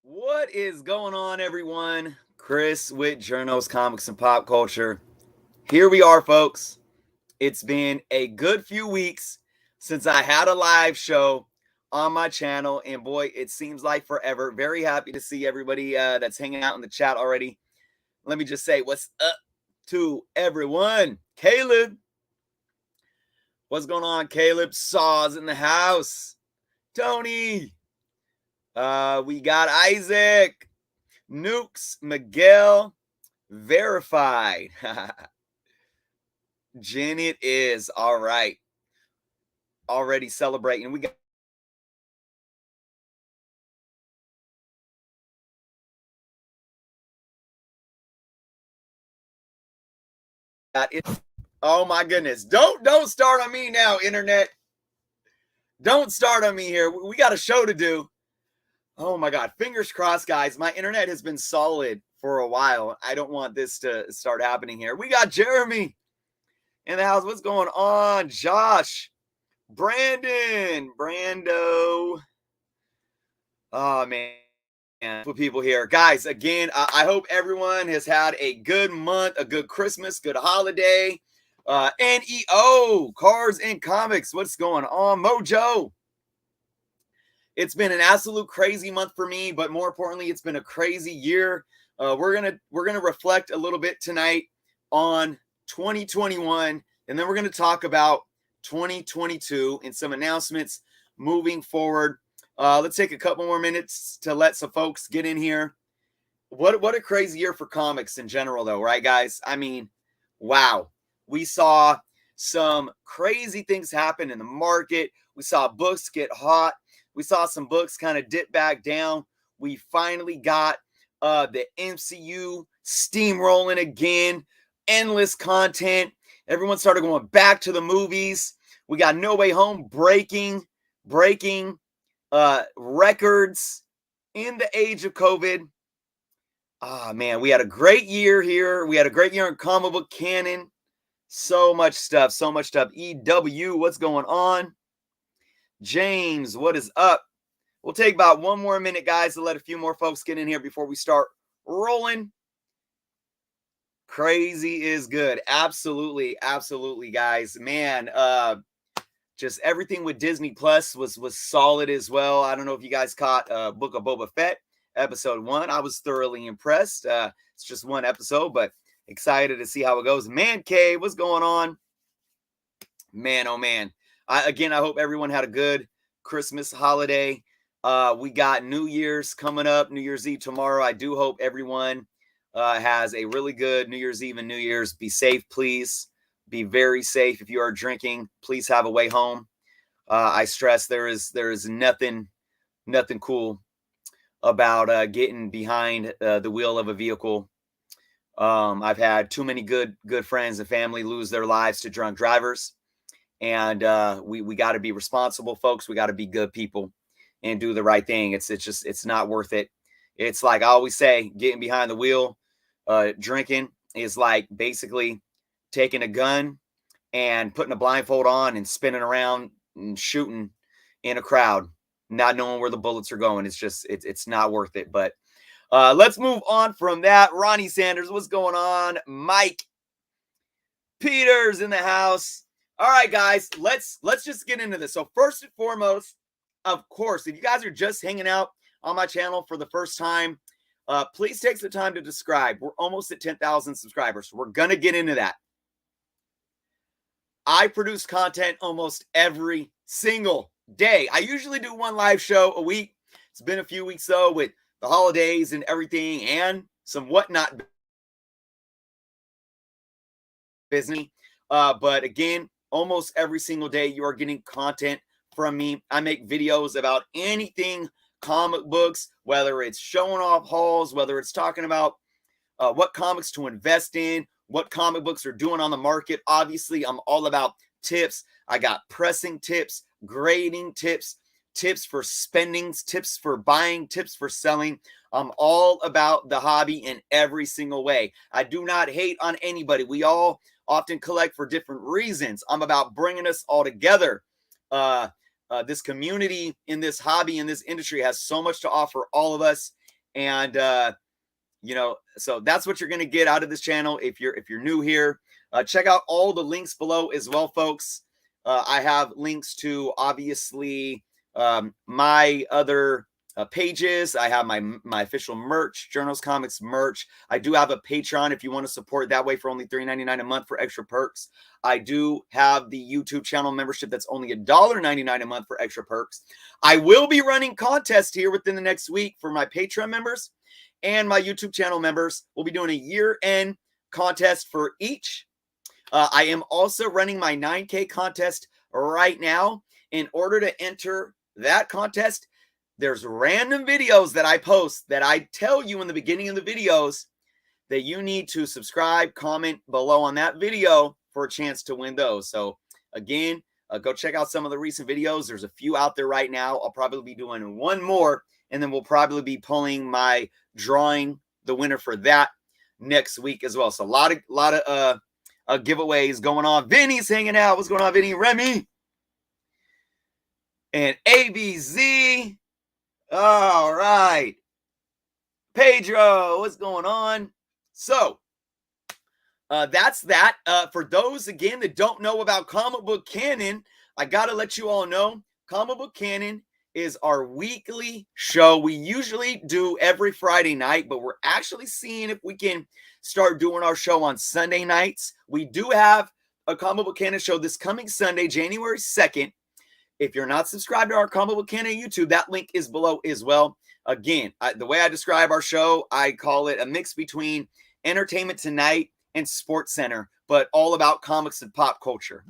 What is going on, everyone? Chris with Journos, Comics, and Pop Culture. Here we are, folks. It's been a good few weeks since I had a live show on my channel, and boy, it seems like forever. Very happy to see everybody that's hanging out in the chat already. Let me just say what's up to everyone. Caleb, what's going on? Caleb Saws in the house. Tony, we got Isaac. Nukes, Miguel, verified. Jen, it is. All right. Already celebrating. We got it. Oh my goodness. Don't start on me now, internet. Don't start on me here. We got a show to do. Oh my God. Fingers crossed, guys. My internet has been solid for a while. I don't want this to start happening here. We got Jeremy in the house. What's going on? Josh, Brandon, Brando. Oh man. For people here, guys, again, I hope everyone has had a good month, a good Christmas, good holiday. NEO, Cars and Comics, what's going on? Mojo, it's been an absolute crazy month for me, but more importantly, it's been a crazy year. We're gonna reflect a little bit tonight on 2021, and then we're gonna talk about 2022 and some announcements moving forward. Let's take a couple more minutes to let some folks get in here. What a crazy year for comics in general, though, right, guys? I mean, wow. We saw some crazy things happen in the market. We saw books get hot. We saw some books kind of dip back down. We finally got the MCU steamrolling again. Endless content. Everyone started going back to the movies. We got No Way Home breaking records in the age of COVID. Man, we had a great year here. We had a great year in comic book canon. So much stuff. EW, what's going on? James, what is up? We'll take about one more minute, guys, to let a few more folks get in here before we start rolling. Crazy is good. Absolutely, guys. Man, just everything with Disney Plus was solid as well. I don't know if you guys caught Book of Boba Fett episode 1. I was thoroughly impressed. It's just one episode, but excited to see how it goes. Man Cave, what's going on? Man, oh man. I hope everyone had a good Christmas holiday. We got New Year's coming up, New Year's Eve tomorrow. I do hope everyone has a really good New Year's Eve and New Year's. Be safe, please. Be very safe. If you are drinking, please have a way home. I stress there is nothing cool about getting behind the wheel of a vehicle. I've had too many good friends and family lose their lives to drunk drivers, and we got to be responsible, folks. We got to be good people and do the right thing. It's not worth it. It's like I always say, getting behind the wheel, drinking is like basically taking a gun and putting a blindfold on and spinning around and shooting in a crowd, not knowing where the bullets are going. It's not worth it. But let's move on from that. Ronnie Sanders, what's going on? Mike Peters in the house. All right, guys, let's just get into this. So first and foremost, of course, if you guys are just hanging out on my channel for the first time, please take the time to subscribe. We're almost at 10,000 subscribers. So we're going to get into that. I produce content almost every single day. I usually do one live show a week. It's been a few weeks, though, with the holidays and everything and some WhatsNot business. But again, almost every single day you are getting content from me. I make videos about anything comic books, whether it's showing off hauls, whether it's talking about what comics to invest in, what comic books are doing on the market. Obviously, I'm all about tips. I got pressing tips, grading tips, tips for spending, tips for buying, tips for selling. I'm all about the hobby in every single way. I do not hate on anybody. We all often collect for different reasons. I'm about bringing us all together. This community in this hobby, in this industry, has so much to offer all of us. And so that's what you're going to get out of this channel. If you're new here, check out all the links below as well, folks. I have links to obviously my other pages. I have my official merch, Journals Comics merch. I do have a Patreon if you want to support that way for only $3.99 a month for extra perks. I do have the YouTube channel membership that's only $1.99 a month for extra perks. I will be running contests here within the next week for my Patreon members and my YouTube channel members. We'll be doing a year-end contest for each. I am also running my 9K contest right now. In order to enter that contest, there's random videos that I post that I tell you in the beginning of the videos that you need to subscribe, comment below on that video for a chance to win those. So again, go check out some of the recent videos. There's a few out there right now. I'll probably be doing one more, and then we'll probably be pulling my drawing the winner for that next week as well. So a lot of giveaways going on. Vinny's hanging out. What's going on, Vinny? Remy and ABZ. All right. Pedro, what's going on? So that's that. For those, again, that don't know about Comic Book Canon, I got to let you all know, Comic Book Canon is our weekly show. We usually do every Friday night, but we're actually seeing if we can start doing our show on Sunday nights. We do have a Comic Book Canon show this coming Sunday, January 2nd. If you're not subscribed to our Comic Book Canon YouTube, that link is below as well. Again, the way I describe our show, I call it a mix between Entertainment Tonight and Sports Center, but all about comics and pop culture.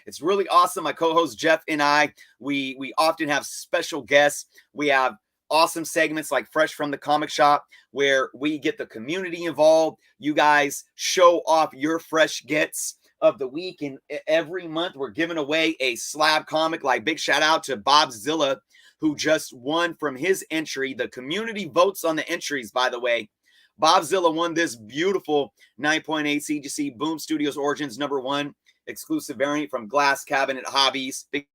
It's really awesome. My co-host Jeff and I, we often have special guests. We have awesome segments like Fresh from the Comic Shop, where we get the community involved. You guys show off your fresh gets of the week, and every month we're giving away a slab comic. Like, big shout out to Bob Zilla, who just won from his entry. The community votes on the entries, by the way. Bob Zilla won this beautiful 9.8 CGC Boom Studios Origins #1 exclusive variant from Glass Cabinet Hobbies. Big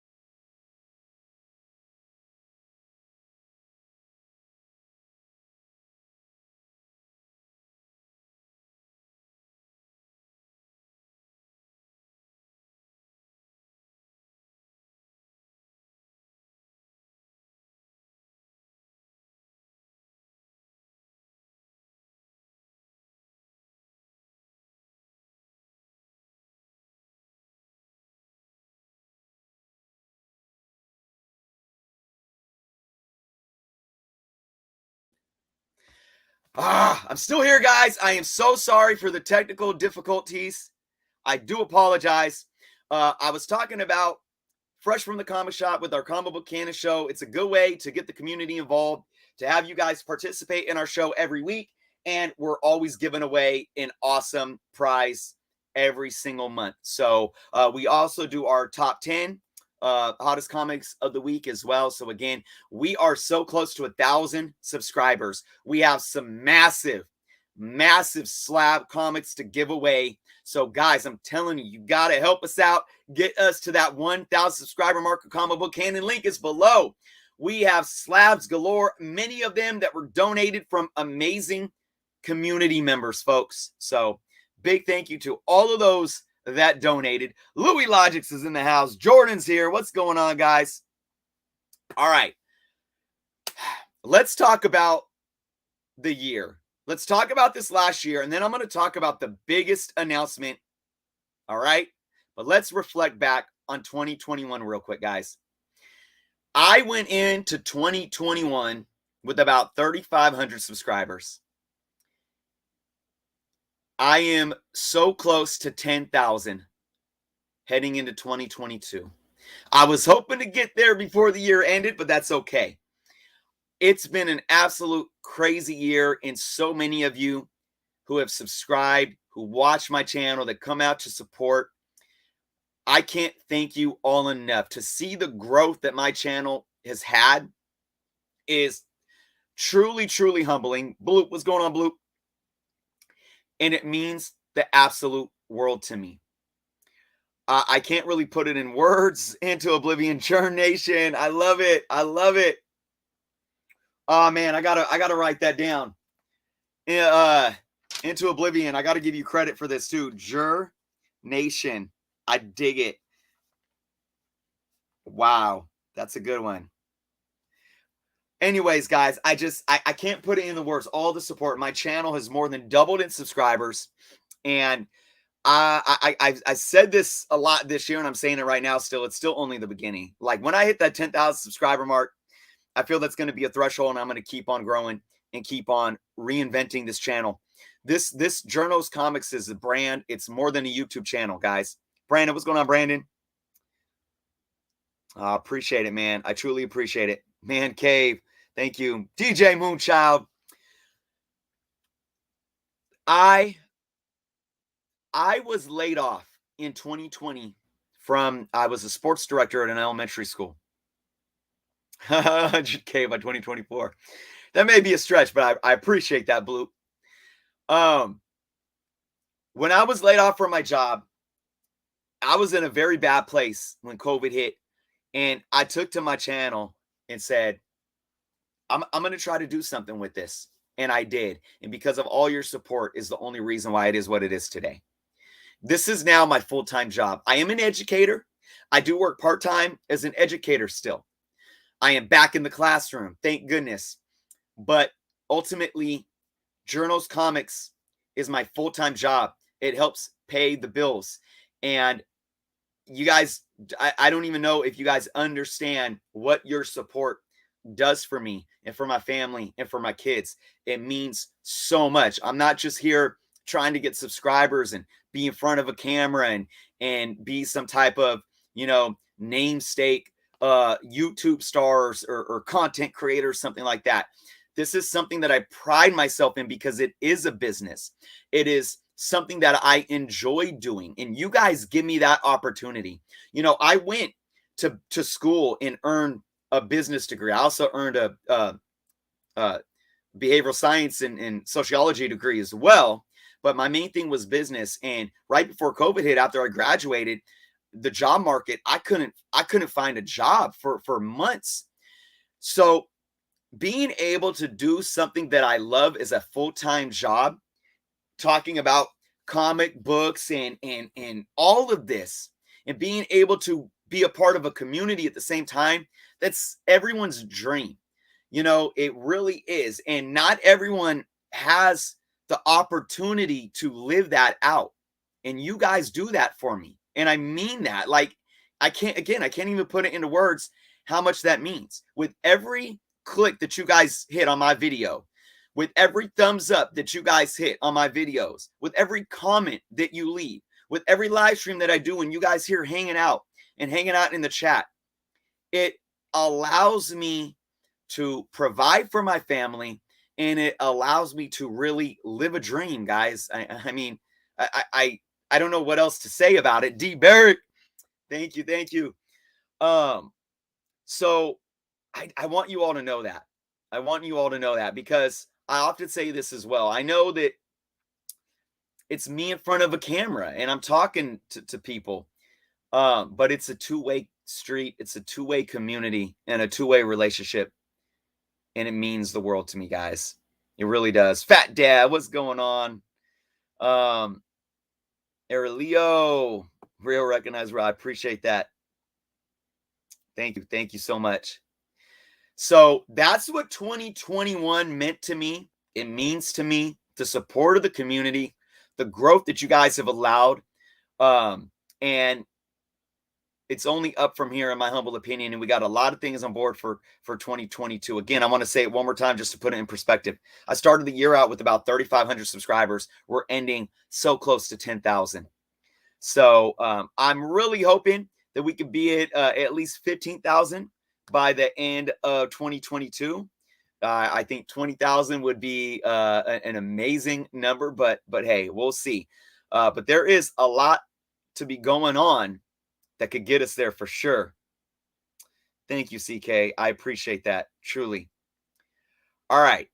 I'm still here, guys. I am so sorry for the technical difficulties. I do apologize. I was talking about Fresh from the Comic Shop with our Comic Book Canon show. It's a good way to get the community involved, to have you guys participate in our show every week. And we're always giving away an awesome prize every single month. So we also do our top 10 hottest comics of the week as well. So again, we are so close to 1,000 subscribers. We have some massive slab comics to give away. So guys, I'm telling you, you got to help us out. Get us to that 1,000 subscriber mark. Comic Book Canon link is below. We have slabs galore, many of them that were donated from amazing community members, folks. So big thank you to all of those that donated. Louis Logix is in the house. Jordan's here. What's going on, guys? All right. Let's talk about the year. Let's talk about this last year, and then I'm going to talk about the biggest announcement. All right? But let's reflect back on 2021 real quick, guys. I went into 2021 with about 3,500 subscribers. I am so close to 10,000 heading into 2022. I was hoping to get there before the year ended, but that's okay. It's been an absolute crazy year, and so many of you who have subscribed, who watch my channel, that come out to support, I can't thank you all enough. To see the growth that my channel has had is truly, truly humbling. Bloop, what's going on, Bloop? And it means the absolute world to me. I can't really put it in words. Into Oblivion, Churn Nation. I love it. I love it. Oh man, I gotta write that down. Into oblivion. I gotta give you credit for this too. Jur Nation. I dig it. Wow, that's a good one. Anyways, guys, I can't put it in the words. All the support. My channel has more than doubled in subscribers, and I said this a lot this year, and I'm saying it right now. Still, it's still only the beginning. Like when I hit that 10,000 subscriber mark, I feel that's going to be a threshold, and I'm going to keep on growing and keep on reinventing this channel. This Journos Comics is a brand. It's more than a YouTube channel, guys. Brandon, what's going on, Brandon? I appreciate it, man. I truly appreciate it. Man Cave, thank you. DJ Moonchild. I was laid off in 2020 from, I was a sports director at an elementary school. 100K by 2024. That may be a stretch, but I appreciate that, Blue. When I was laid off from my job, I was in a very bad place when COVID hit. And I took to my channel and said, I'm going to try to do something with this. And I did. And because of all your support is the only reason why it is what it is today. This is now my full-time job. I am an educator. I do work part-time as an educator still. I am back in the classroom, thank goodness. But ultimately, Journos Comics is my full-time job. It helps pay the bills. And you guys, I don't even know if you guys understand what your support does for me and for my family and for my kids. It means so much. I'm not just here trying to get subscribers and be in front of a camera and be some type of, namesake YouTube stars or content creators, something like that. This is something that I pride myself in because it is a business. It is something that I enjoy doing. And you guys give me that opportunity. I went to school and earned a business degree. I also earned a behavioral science and sociology degree as well. But my main thing was business. And right before COVID hit, after I graduated, the job market, I couldn't find a job for months. So being able to do something that I love as a full-time job, talking about comic books and all of this, and being able to be a part of a community at the same time, that's everyone's dream. It really is. And not everyone has the opportunity to live that out. And you guys do that for me. And I mean that. Like, I can't even put it into words how much that means. With every click that you guys hit on my video, with every thumbs up that you guys hit on my videos, with every comment that you leave, with every live stream that I do, and you guys here hanging out in the chat, it allows me to provide for my family, and it allows me to really live a dream, guys. I mean, I don't know what else to say about it. D. Barrett, thank you. So I want you all to know that. I want you all to know that because I often say this as well. I know that it's me in front of a camera and I'm talking to people, but it's a two-way street. It's a two-way community and a two-way relationship. And it means the world to me, guys. It really does. Fat Dad, what's going on? Aurelio, real recognized. I appreciate that. Thank you. Thank you so much. So that's what 2021 meant to me. It means to me the support of the community, the growth that you guys have allowed. And it's only up from here, in my humble opinion. And we got a lot of things on board for 2022. Again, I want to say it one more time just to put it in perspective. I started the year out with about 3,500 subscribers. We're ending so close to 10,000. So I'm really hoping that we could be at least 15,000 by the end of 2022. I think 20,000 would be an amazing number, but hey, we'll see. But there is a lot to be going on that could get us there for sure. Thank you, CK. I appreciate that, truly. All right.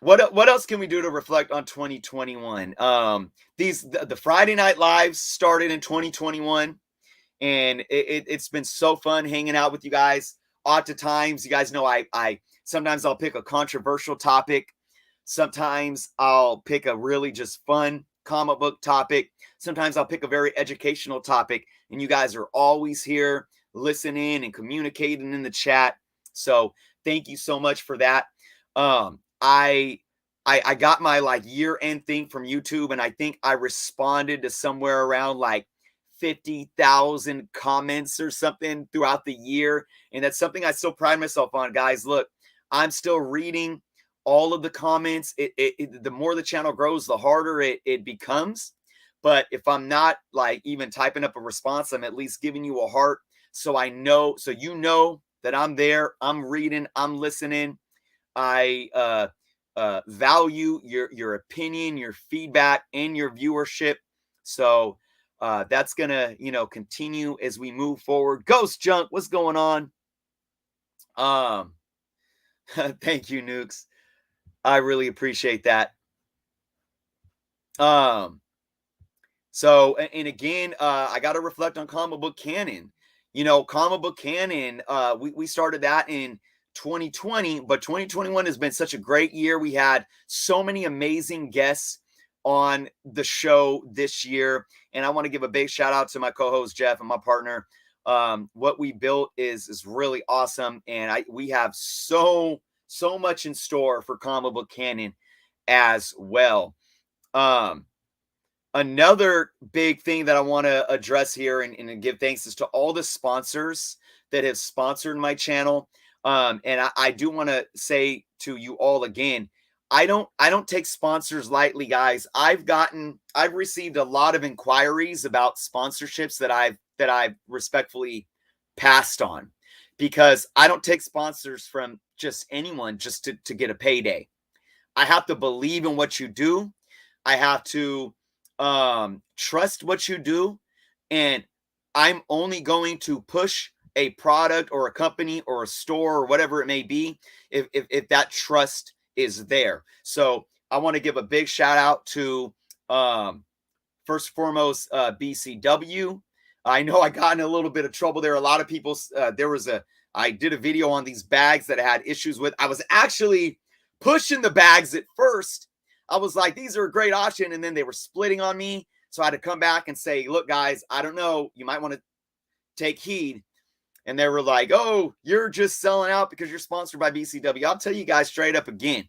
What else can we do to reflect on 2021? The Friday night lives started in 2021, and it's been so fun hanging out with you guys. Oftentimes, you guys know I Sometimes I'll pick a controversial topic. Sometimes I'll pick a really just fun comic book topic. Sometimes I'll pick a very educational topic, and you guys are always here listening and communicating in the chat. So thank you so much for that. I got my like year end thing from YouTube, and I think I responded to somewhere around like 50,000 comments or something throughout the year. And that's something I still pride myself on, guys. Look, I'm still reading all of the comments. The more the channel grows, the harder it becomes. But if I'm not like even typing up a response, I'm at least giving you a heart. So I know, so you know that I'm there, I'm reading, I'm listening. I value your opinion, your feedback, and your viewership. So that's gonna, continue as we move forward. Ghost Junk, what's going on? Thank you, Nukes. I really appreciate that. So, and again, I got to reflect on Comic Book Canon. Comic Book Canon, we started that in 2020, but 2021 has been such a great year. We had so many amazing guests on the show this year. And I want to give a big shout out to my co-host, Jeff, and my partner. What we built is really awesome. And we have so much in store for Comic Book Canon as well. Another big thing that I want to address here and give thanks is to all the sponsors that have sponsored my channel. And I do want to say to you all again, I don't take sponsors lightly, guys. I've received a lot of inquiries about sponsorships that I've respectfully passed on, because I don't take sponsors from just anyone just to get a payday. I have to believe in what you do. I have to trust what you do, and I'm only going to push a product or a company or a store or whatever it may be if that trust is there. So I want to give a big shout out to first and foremost BCW. I know I got in a little bit of trouble there. A lot of people, I did a video on these bags that I had issues with. I was actually pushing the bags at first. I was like, these are a great option. And then they were splitting on me. So I had to come back and say, look, guys, I don't know. You might want to take heed. And they were like, oh, you're just selling out because you're sponsored by BCW. I'll tell you guys straight up again.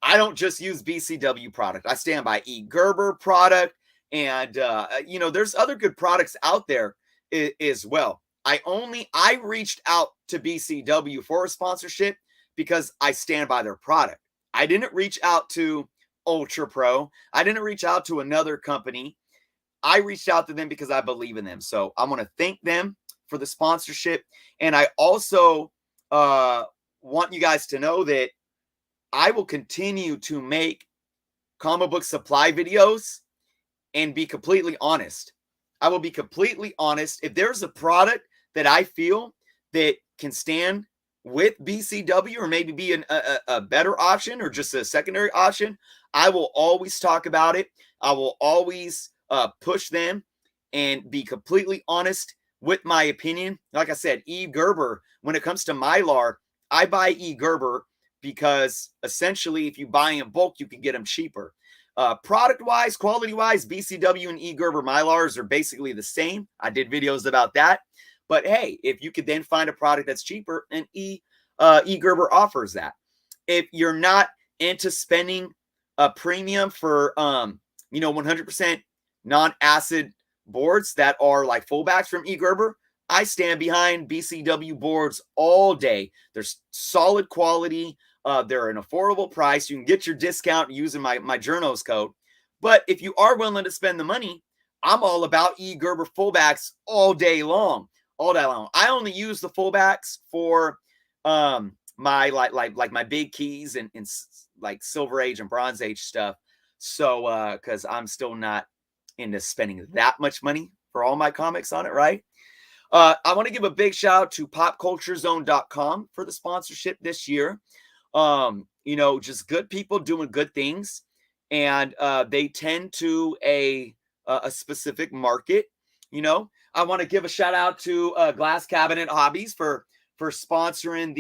I don't just use BCW product. I stand by E. Gerber product. And, there's other good products out there as well. I reached out to BCW for a sponsorship because I stand by their product. I didn't reach out to Ultra Pro. I didn't reach out to another company. I reached out to them because I believe in them. So I want to thank them for the sponsorship. And I also want you guys to know that I will continue to make comic book supply videos and be completely honest. I will be completely honest. If there's a product that I feel that can stand with BCW or maybe be a better option or just a secondary option, I will always talk about it. I will always push them and be completely honest with my opinion. Like I said, E. Gerber, when it comes to Mylar, I buy E. Gerber because essentially if you buy in bulk, you can get them cheaper. Product-wise, quality-wise, BCW and E. Gerber Mylars are basically the same. I did videos about that. But hey, if you could then find a product that's cheaper, and E. Gerber offers that. If you're not into spending a premium for 100% non-acid boards that are like fullbacks from E. Gerber, I stand behind BCW boards all day. They're solid quality. They're an affordable price. You can get your discount using my Journos code. But if you are willing to spend the money, I'm all about E. Gerber fullbacks all day long. All day long. I only use the fullbacks for my like my big keys and like Silver Age and Bronze Age stuff. So because I'm still not into spending that much money for all my comics on it, right? I want to give a big shout out to popculturezone.com for the sponsorship this year. Just good people doing good things, and they tend to a specific market. I want to give a shout out to Glass Cabinet Hobbies for sponsoring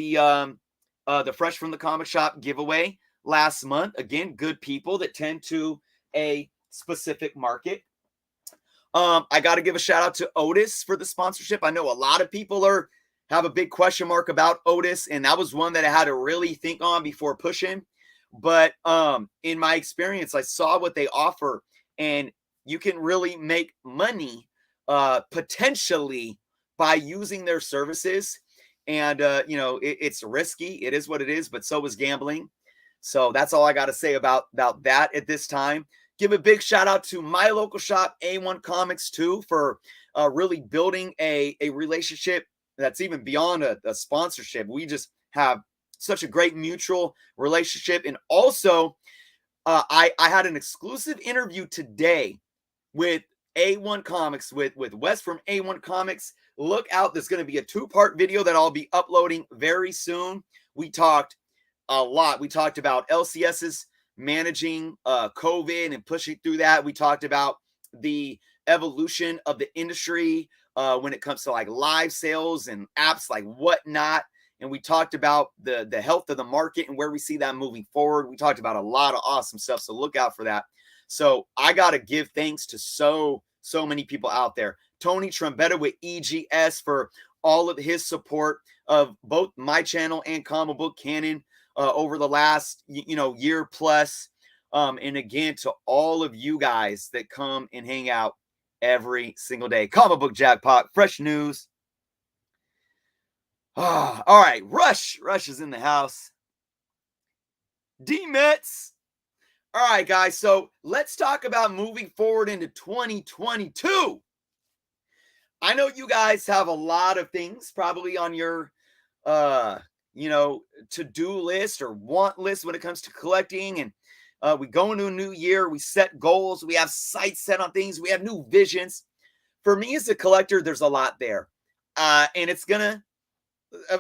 the Fresh from the Comic Shop giveaway last month. Again, good people that tend to a specific market. I got to give a shout out to Otis for the sponsorship. I know a lot of people have a big question mark about Otis, and that was one that I had to really think on before pushing. But in my experience, I saw what they offer, and you can really make money potentially by using their services. And it's risky. It is what it is, but so is gambling. So that's all I got to say about that at this time. Give a big shout out to my local shop, A1 Comics, too, for really building a relationship that's even beyond a sponsorship. We just have such a great mutual relationship. And also, I had an exclusive interview today with A1 Comics, with Wes from A1 Comics. Look out. There's going to be a 2-part video that I'll be uploading very soon. We talked a lot. We talked about LCS's managing COVID and pushing through that. We talked about the evolution of the industry when it comes to like live sales and apps like WhatsNot. And we talked about the health of the market and where we see that moving forward. We talked about a lot of awesome stuff. So look out for that. So I got to give thanks to so many people out there. Tony Trombetta with EGS for all of his support of both my channel and Comic Book Canon over the last, year plus. And again, to all of you guys that come and hang out every single day. Comic Book Jackpot, fresh news. All right, Rush is in the house. D-Mets. All right, guys, so let's talk about moving forward into 2022. I know you guys have a lot of things probably on your to-do list or want list when it comes to collecting. And we go into a new year, we set goals, we have sights set on things, we have new visions. For me as a collector, there's a lot there. And it's going to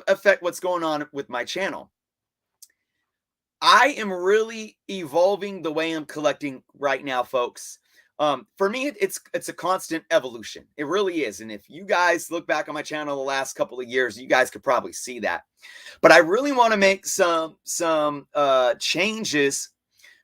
affect what's going on with my channel. I am really evolving the way I'm collecting right now, folks. For me, it's a constant evolution. It really is. And if you guys look back on my channel the last couple of years, you guys could probably see that. But I really want to make some changes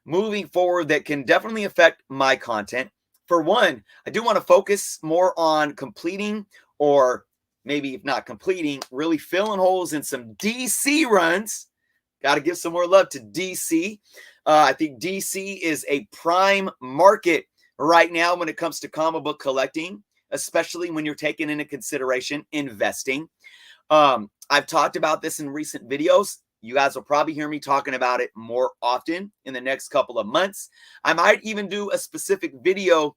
moving forward that can definitely affect my content. For one, I do want to focus more on completing, or maybe if not completing, really filling holes in some DC runs. Got to give some more love to DC. I think DC is a prime market right now when it comes to comic book collecting, especially when you're taking into consideration investing. I've talked about this in recent videos. You guys will probably hear me talking about it more often in the next couple of months. I might even do a specific video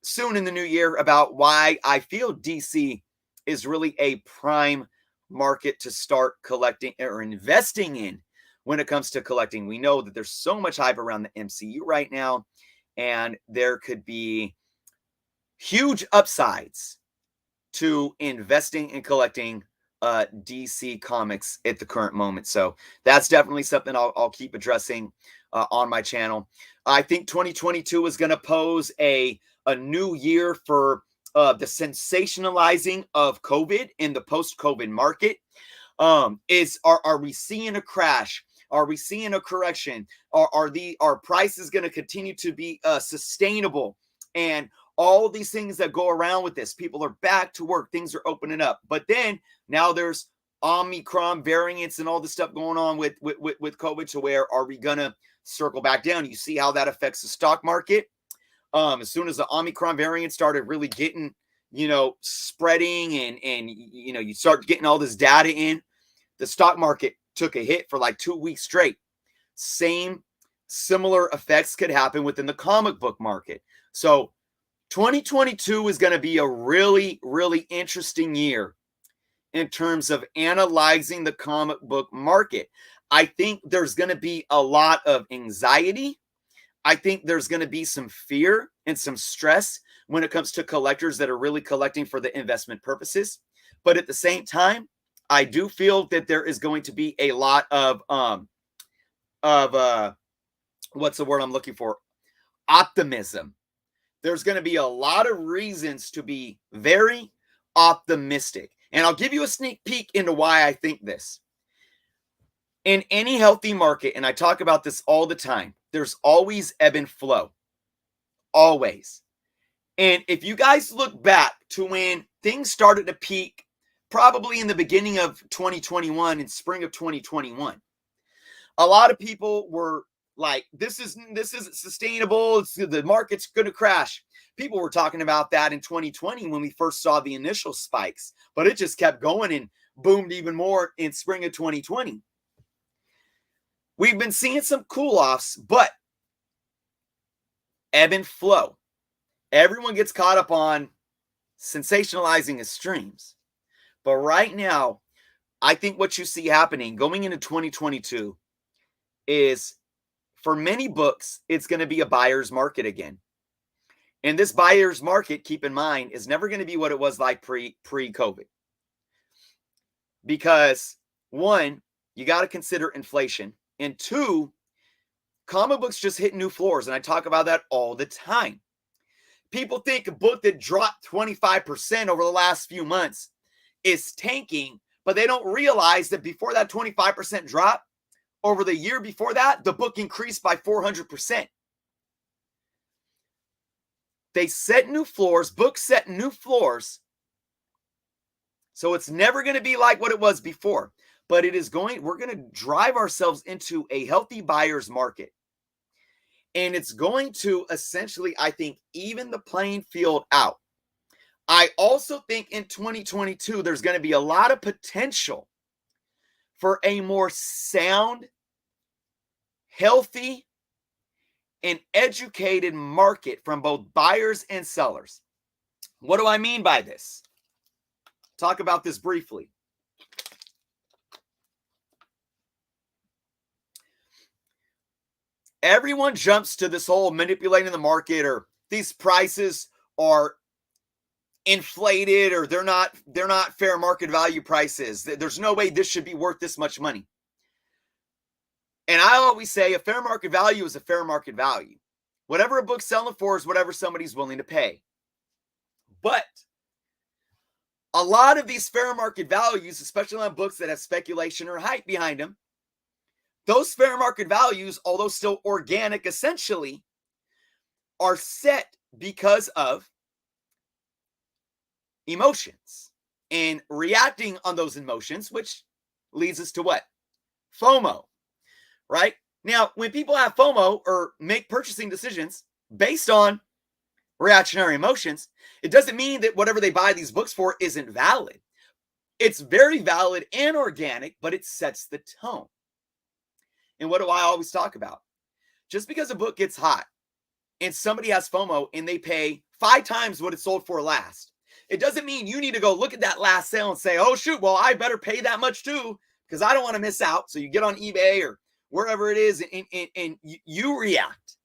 soon in the new year about why I feel DC is really a prime market to start collecting or investing in when it comes to collecting. We know that there's so much hype around the MCU right now, and there could be huge upsides to investing and collecting DC comics at the current moment. So that's definitely something I'll keep addressing on my channel. I think 2022 is going to pose a new year for the sensationalizing of COVID in the post-COVID market. Are we seeing a crash? Are we seeing a correction? Are prices going to continue to be sustainable? And all these things that go around with this, people are back to work, things are opening up. But then now there's Omicron variants and all the stuff going on with COVID, to where are we going to circle back down? You see how that affects the stock market. As soon as the Omicron variant started really getting, spreading and you start getting all this data in, the stock market took a hit for like 2 weeks straight. Similar effects could happen within the comic book market. So 2022 is going to be a really, really interesting year in terms of analyzing the comic book market. I think there's going to be a lot of anxiety. I think there's going to be some fear and some stress when it comes to collectors that are really collecting for the investment purposes. But at the same time, I do feel that there is going to be a lot of what's the word I'm looking for? Optimism. There's going to be a lot of reasons to be very optimistic. And I'll give you a sneak peek into why I think this. In any healthy market, and I talk about this all the time, there's always ebb and flow. Always. And if you guys look back to when things started to peak, probably in the beginning of 2021 and spring of 2021, a lot of people were like, this isn't sustainable. The market's going to crash. People were talking about that in 2020 when we first saw the initial spikes, but it just kept going and boomed even more in spring of 2020. We've been seeing some cool-offs, but ebb and flow. Everyone gets caught up on sensationalizing extremes. But right now, I think what you see happening going into 2022 is, for many books, it's going to be a buyer's market again. And this buyer's market, keep in mind, is never going to be what it was like pre-COVID. Because, one, you got to consider inflation. And two, comic books just hit new floors. And I talk about that all the time. People think a book that dropped 25% over the last few months is tanking, but they don't realize that before that 25% drop, over the year before that, the book increased by 400%. They set new floors, books set new floors. So it's never going to be like what it was before, but we're going to drive ourselves into a healthy buyer's market. And it's going to essentially, I think, even the playing field out. I also think in 2022, there's going to be a lot of potential for a more sound, healthy, and educated market from both buyers and sellers. What do I mean by this? Talk about this briefly. Everyone jumps to this whole manipulating the market, or these prices are inflated, or they're not fair market value prices. There's no way this should be worth this much money. And I always say a fair market value is a fair market value. Whatever a book's selling for is whatever somebody's willing to pay. But a lot of these fair market values, especially on books that have speculation or hype behind them, those fair market values, although still organic essentially, are set because of emotions and reacting on those emotions, which leads us to what? FOMO, right? Now, when people have FOMO or make purchasing decisions based on reactionary emotions, it doesn't mean that whatever they buy these books for isn't valid. It's very valid and organic, but it sets the tone. And what do I always talk about? Just because a book gets hot and somebody has FOMO and they pay 5 times what it sold for last, it doesn't mean you need to go look at that last sale and say, oh, shoot, well, I better pay that much too, because I don't want to miss out. So you get on eBay or wherever it is and you react.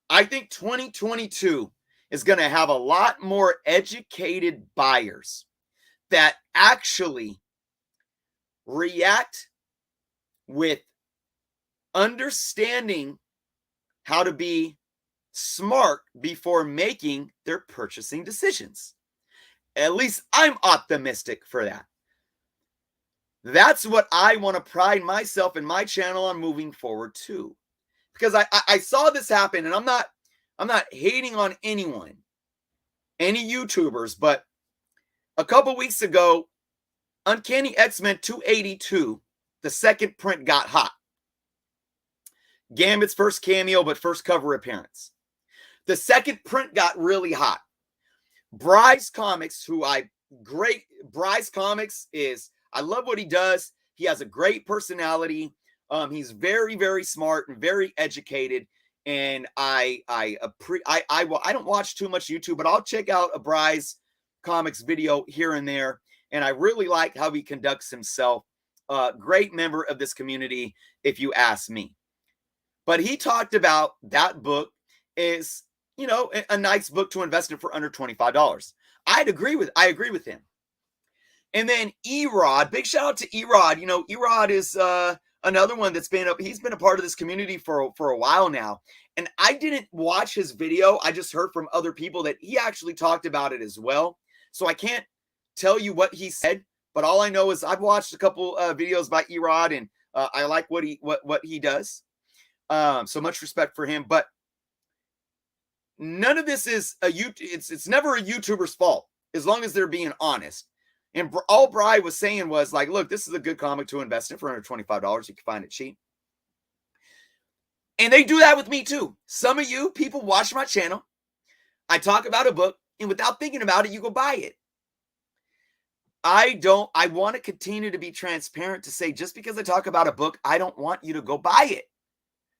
I think 2022 is going to have a lot more educated buyers that actually react with understanding how to be smart before making their purchasing decisions. At least I'm optimistic for that. That's what I want to pride myself and my channel on moving forward too. Because I saw this happen, and I'm not hating on anyone, any YouTubers, but a couple weeks ago, Uncanny X-Men 282, the second print got hot. Gambit's first cameo, but first cover appearance. The second print got really hot. Bryce Comics, Bryce Comics is, I love what he does. He has a great personality. He's very, very smart and very educated. And I don't watch too much YouTube, but I'll check out a Bryce Comics video here and there. And I really like how he conducts himself. Great member of this community, if you ask me. But he talked about that book is, a nice book to invest in for under $25. I agree with him. And then Erod, big shout out to Erod. Erod is another one that's he's been a part of this community for a while now. And I didn't watch his video. I just heard from other people that he actually talked about it as well. So I can't tell you what he said, but all I know is I've watched a couple videos by Erod, and I like what he does. So much respect for him, but none of this is it's never a YouTuber's fault as long as they're being honest. And all Bry was saying was like, look, this is a good comic to invest in for under $25. You can find it cheap. And they do that with me too. Some of you people watch my channel. I talk about a book, and without thinking about it, you go buy it. I want to continue to be transparent to say, just because I talk about a book, I don't want you to go buy it.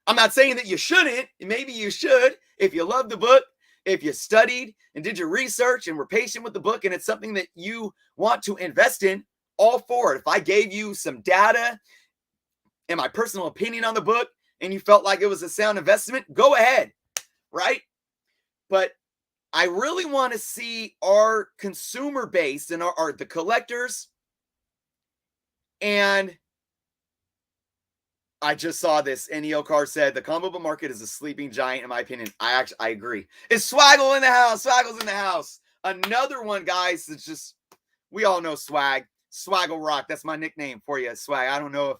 I'm not saying that you shouldn't. Maybe you should. If you love the book, if you studied and did your research and were patient with the book, and it's something that you want to invest in, all for it. If I gave you some data and my personal opinion on the book and you felt like it was a sound investment, go ahead, right? But I really want to see our consumer base and the collectors. And I just saw this. NEO Car said the comic book market is a sleeping giant, in my opinion. I agree. Is Swaggle in the house? Swaggle's in the house. Another one, guys, it's just, we all know Swag. Swaggle Rock. That's my nickname for you, Swag. I don't know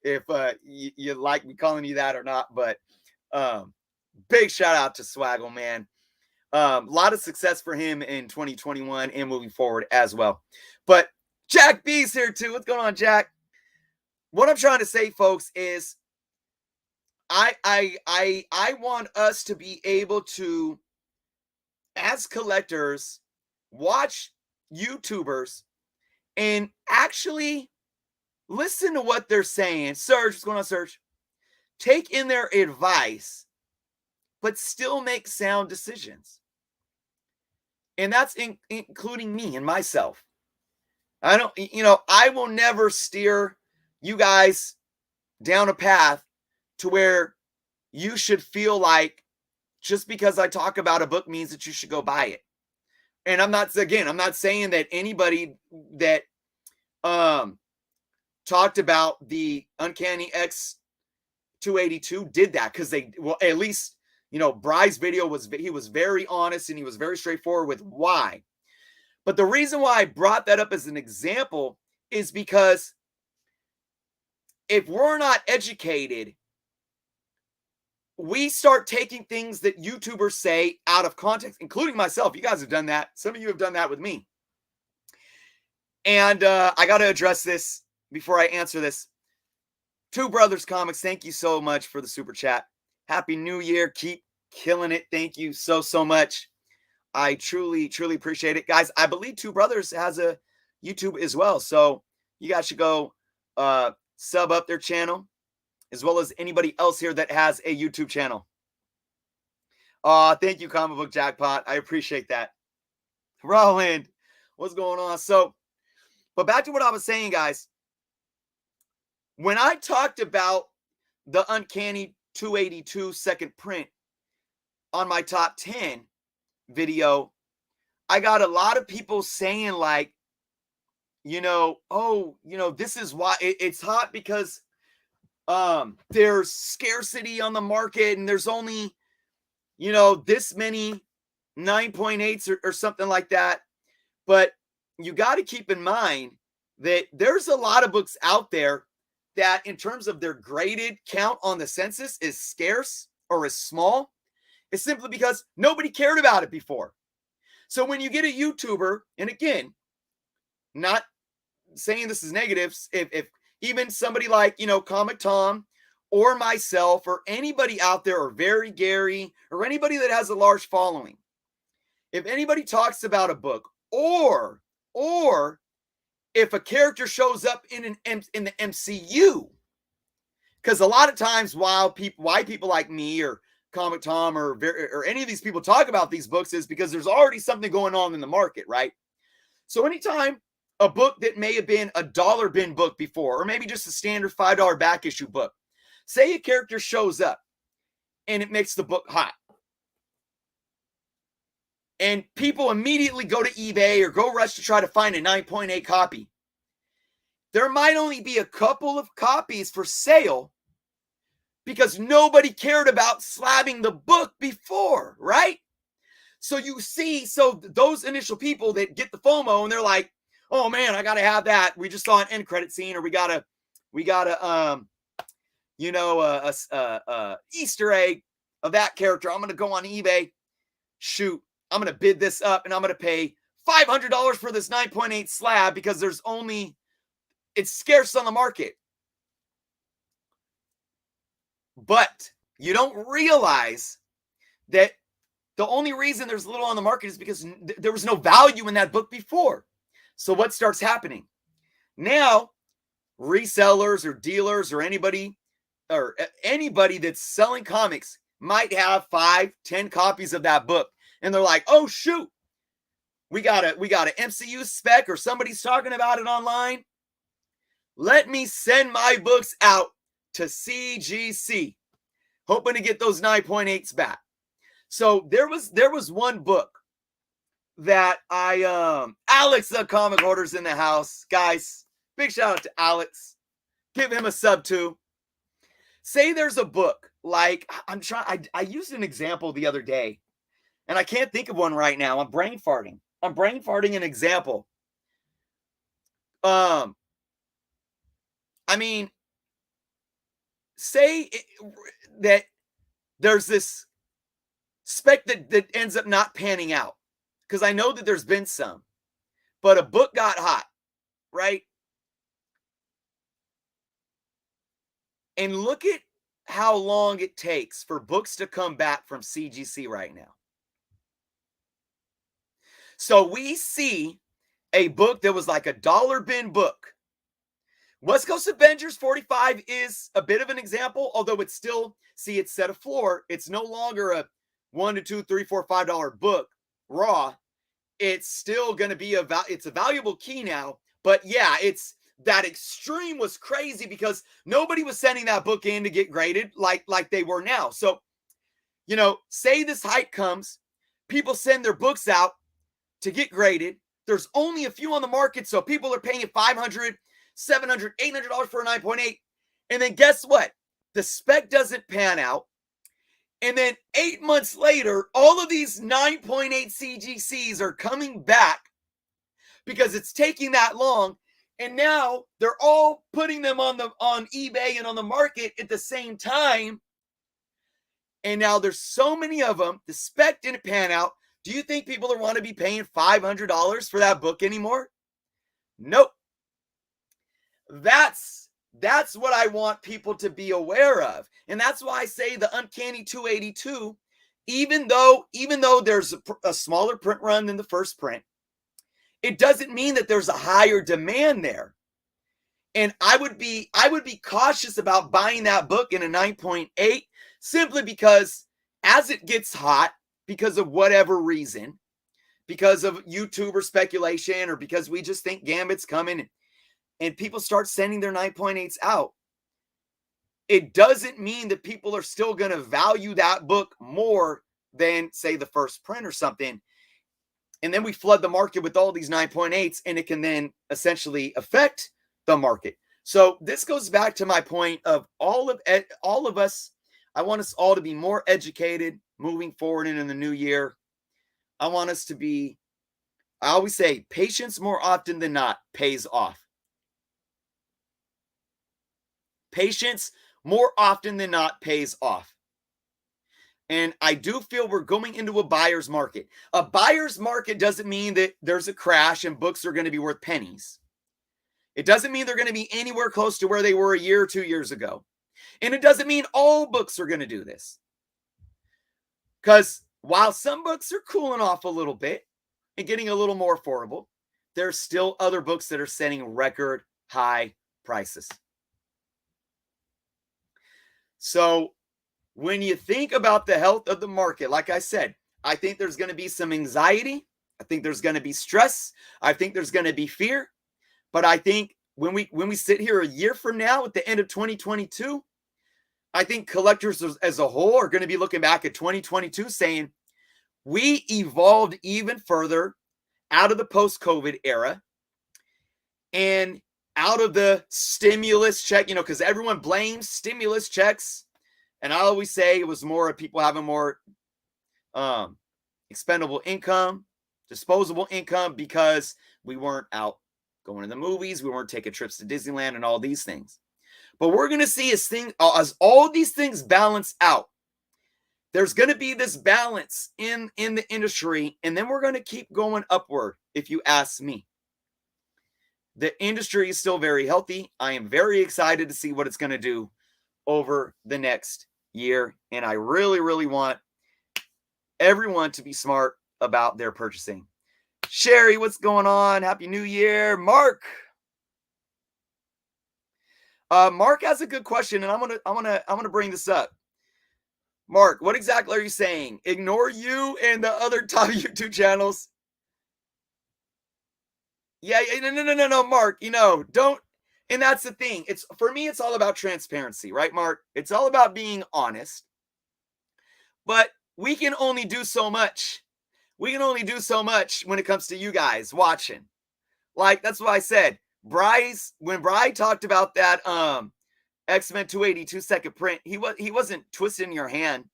if you like me calling you that or not, but big shout out to Swaggle, man. A lot of success for him in 2021 and moving forward as well. But Jack B's here too. What's going on, Jack? What I'm trying to say, folks, is I want us to be able to, as collectors, watch YouTubers and actually listen to what they're saying. Serge, what's going on, Serge? Take in their advice, but still make sound decisions. And that's including me and myself. I will never steer you guys down a path to where you should feel like just because I talk about a book means that you should go buy it. And I'm not saying that anybody that talked about the Uncanny X 282 did that, because at least, Bry's video he was very honest and he was very straightforward with why. But the reason why I brought that up as an example is because if we're not educated, we start taking things that YouTubers say out of context, including myself. You guys have done that. Some of you have done that with me. And I got to address this before I answer this. Two Brothers Comics, thank you so much for the super chat. Happy New Year. Keep killing it. Thank you so much. I truly appreciate it. Guys, I believe Two Brothers has a YouTube as well. So you guys should go sub up their channel, as well as anybody else here that has a YouTube channel. Thank you, Comic Book Jackpot. I appreciate that. Roland, what's going on? But back to what I was saying, guys. When I talked about the Uncanny 282 second print on my top 10 video, I got a lot of people saying like, this is why it's hot, because there's scarcity on the market and there's only, this many 9.8s or something like that. But you got to keep in mind that there's a lot of books out there that, in terms of their graded count on the census, is scarce or is small. It's simply because nobody cared about it before. So when you get a YouTuber, and again, not saying this is negatives, if even somebody like, Comic Tom or myself or anybody out there, or Very Gary or anybody that has a large following, if anybody talks about a book, or if a character shows up in the MCU, because a lot of times why people like me or Comic Tom or any of these people talk about these books is because there's already something going on in the market, right? So anytime a book that may have been a dollar bin book before, or maybe just a standard $5 back issue book, say a character shows up and it makes the book hot, and people immediately go to eBay or go rush to try to find a 9.8 copy, there might only be a couple of copies for sale because nobody cared about slabbing the book before, right? So you see, those initial people that get the FOMO and they're like, oh man, I gotta have that. We just saw an end credit scene, or we gotta Easter egg of that character. I'm gonna go on eBay. Shoot, I'm gonna bid this up, and I'm gonna pay $500 for this 9.8 slab because it's scarce on the market. But you don't realize that the only reason there's little on the market is because there was no value in that book before. So what starts happening? Now, resellers or dealers or anybody that's selling comics might have 5-10 copies of that book. And they're like, oh shoot, we got an MCU spec, or somebody's talking about it online. Let me send my books out to CGC, hoping to get those 9.8s back. So there was one book that Alex the Comic Hoarder's in the house. Guys, big shout out to Alex. Give him a sub too. Say there's a book, like I used an example the other day, and I can't think of one right now. I'm brain farting an example. I mean, say that there's this spec that ends up not panning out, because I know that there's been some, but a book got hot, right? And look at how long it takes for books to come back from CGC right now. So we see a book that was like a $1 bin book. West Coast Avengers 45 is a bit of an example, although it's still, see, it's set a floor. It's no longer a $1 to $2, $3, $4, $5 book raw. It's still going to be it's a valuable key now. But yeah, that extreme was crazy because nobody was sending that book in to get graded like they were now. So, say this hype comes, people send their books out to get graded. There's only a few on the market, so people are paying $500, $700, $800 for a 9.8. And then guess what? The spec doesn't pan out. And then 8 months later, all of these 9.8 CGCs are coming back because it's taking that long. And now they're all putting them on eBay and on the market at the same time. And now there's so many of them. The spec didn't pan out. Do you think people are want to be paying $500 for that book anymore? Nope. That's what I want people to be aware of. And that's why I say the uncanny 282, even though there's a smaller print run than the first print, it doesn't mean that there's a higher demand there. And I would be cautious about buying that book in a 9.8 simply because as it gets hot, because of whatever reason, because of YouTuber speculation, or because we just think Gambit's coming, and people start sending their 9.8s out, it doesn't mean that people are still going to value that book more than, say, the first print or something. And then we flood the market with all these 9.8s, and it can then essentially affect the market. So this goes back to my point of all of us. I want us all to be more educated moving forward into the new year. I want us to be, I always say, patience more often than not pays off. Patience more often than not pays off. And I do feel we're going into a buyer's market. A buyer's market doesn't mean that there's a crash and books are going to be worth pennies. It doesn't mean they're going to be anywhere close to where they were a year or 2 years ago. And it doesn't mean all books are going to do this. Because while some books are cooling off a little bit and getting a little more affordable, there's still other books that are setting record high prices. So when you think about the health of the market, like I said, I think there's going to be some anxiety. I think there's going to be stress. I think there's going to be fear. But I think when we sit here a year from now at the end of 2022, I think collectors as a whole are going to be looking back at 2022 saying, we evolved even further out of the post-COVID era and out of the stimulus check, because everyone blames stimulus checks. And I always say it was more of people having more expendable income, disposable income, because we weren't out going to the movies. We weren't taking trips to Disneyland and all these things. But we're going to see as all these things balance out, there's going to be this balance in the industry, and then we're going to keep going upward, if you ask me. The industry is still very healthy. I am very excited to see what it's going to do over the next year, and I really, really want everyone to be smart about their purchasing. Sherry, what's going on? Happy New Year. Mark has a good question, and I'm gonna bring this up. Mark, what exactly are you saying? Ignore you and the other top YouTube channels? Yeah, no, Mark. Don't. And that's the thing. For me, it's all about transparency, right, Mark? It's all about being honest. But we can only do so much. We can only do so much when it comes to you guys watching. Like, that's what I said. When Bry talked about that X-Men 280 2-second print, he wasn't twisting your hand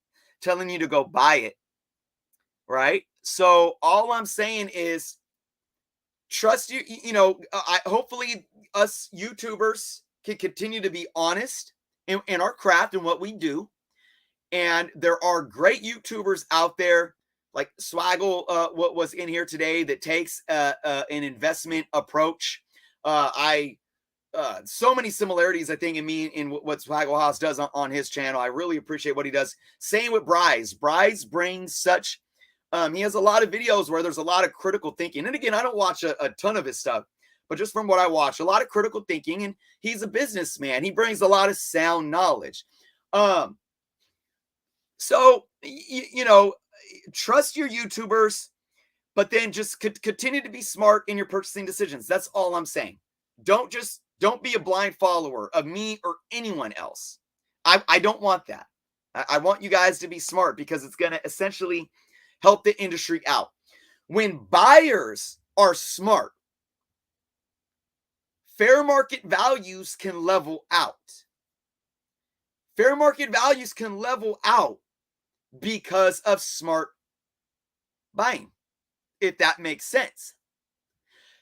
telling you to go buy it, right? So all I'm saying is trust you. Hopefully us YouTubers can continue to be honest in our craft and what we do. And there are great YouTubers out there like Swaggle, what was in here today, that takes an investment approach. So many similarities, I think, in what Swaggle House does on his channel. I really appreciate what he does. Same with Bryce. Bryce brings such, he has a lot of videos where there's a lot of critical thinking. And again, I don't watch a ton of his stuff, but just from what I watch, a lot of critical thinking, and he's a businessman. He brings a lot of sound knowledge. So, trust your YouTubers, but then just continue to be smart in your purchasing decisions. That's all I'm saying. Don't be a blind follower of me or anyone else. I don't want that. I want you guys to be smart, because it's going to essentially help the industry out. When buyers are smart, fair market values can level out. Fair market values can level out because of smart buying, if that makes sense.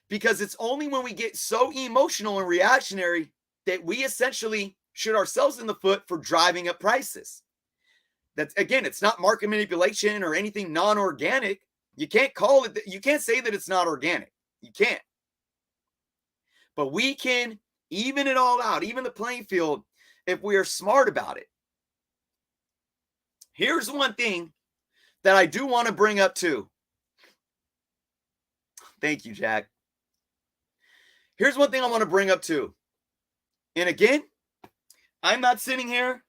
Because it's only when we get so emotional and reactionary that we essentially shoot ourselves in the foot for driving up prices. That's, again, it's not market manipulation or anything non-organic. You can't call it, you can't say that it's not organic. You can't. But we can even it all out, even the playing field, if we are smart about it. Here's one thing that I do want to bring up too. Thank you, Jack. Here's one thing I want to bring up too. And again, I'm not sitting here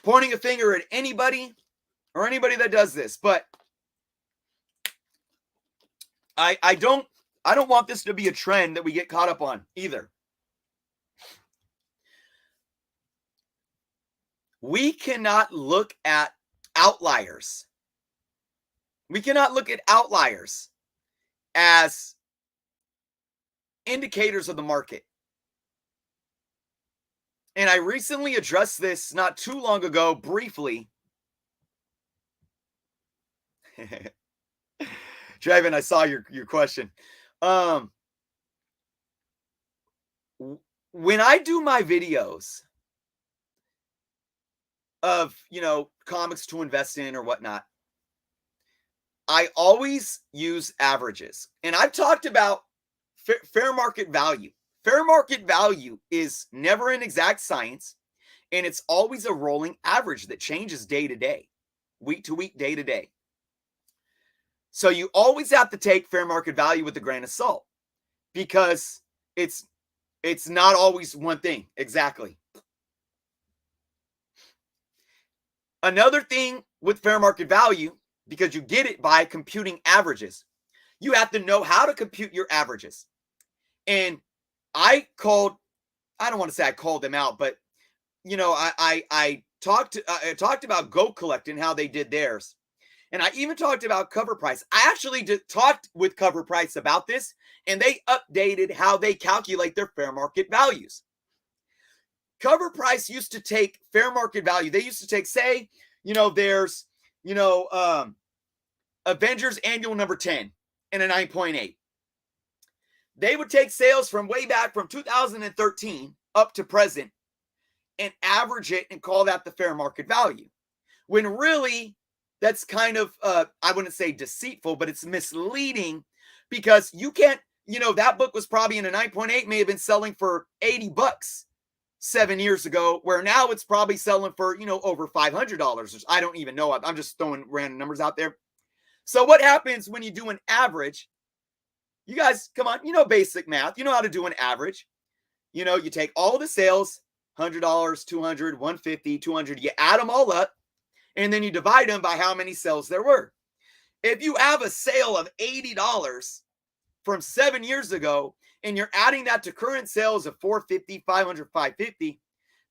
pointing a finger at anybody or anybody that does this, but I don't want this to be a trend that we get caught up on either. We cannot look at outliers. We cannot look at outliers as indicators of the market. And I recently addressed this not too long ago, briefly. Draven, I saw your question. When I do my videos of, comics to invest in or whatnot, I always use averages. And I've talked about fair market value. Fair market value is never an exact science, and it's always a rolling average that changes day to day, week to week, day to day. So you always have to take fair market value with a grain of salt, because it's not always one thing exactly. Another thing with fair market value, because you get it by computing averages, you have to know how to compute your averages. And I don't want to say I called them out, but I talked about Go Collect and how they did theirs. And I even talked about Cover Price. I actually talked with Cover Price about this, and they updated how they calculate their fair market values. Cover Price used to take fair market value. They used to take, say, there's, Avengers Annual number 10 and a 9.8. They would take sales from way back from 2013 up to present and average it and call that the fair market value. When really that's kind of, I wouldn't say deceitful, but it's misleading because you can't, that book was probably in a 9.8, may have been selling for $80 7 years ago, where now it's probably selling for, over $500, which I don't even know. I'm just throwing random numbers out there. So what happens when you do an average? You guys, come on, basic math. You know how to do an average. You take all the sales, $100, $200, $150, $200, you add them all up, and then you divide them by how many sales there were. If you have a sale of $80 from 7 years ago, and you're adding that to current sales of $450, $500, $550,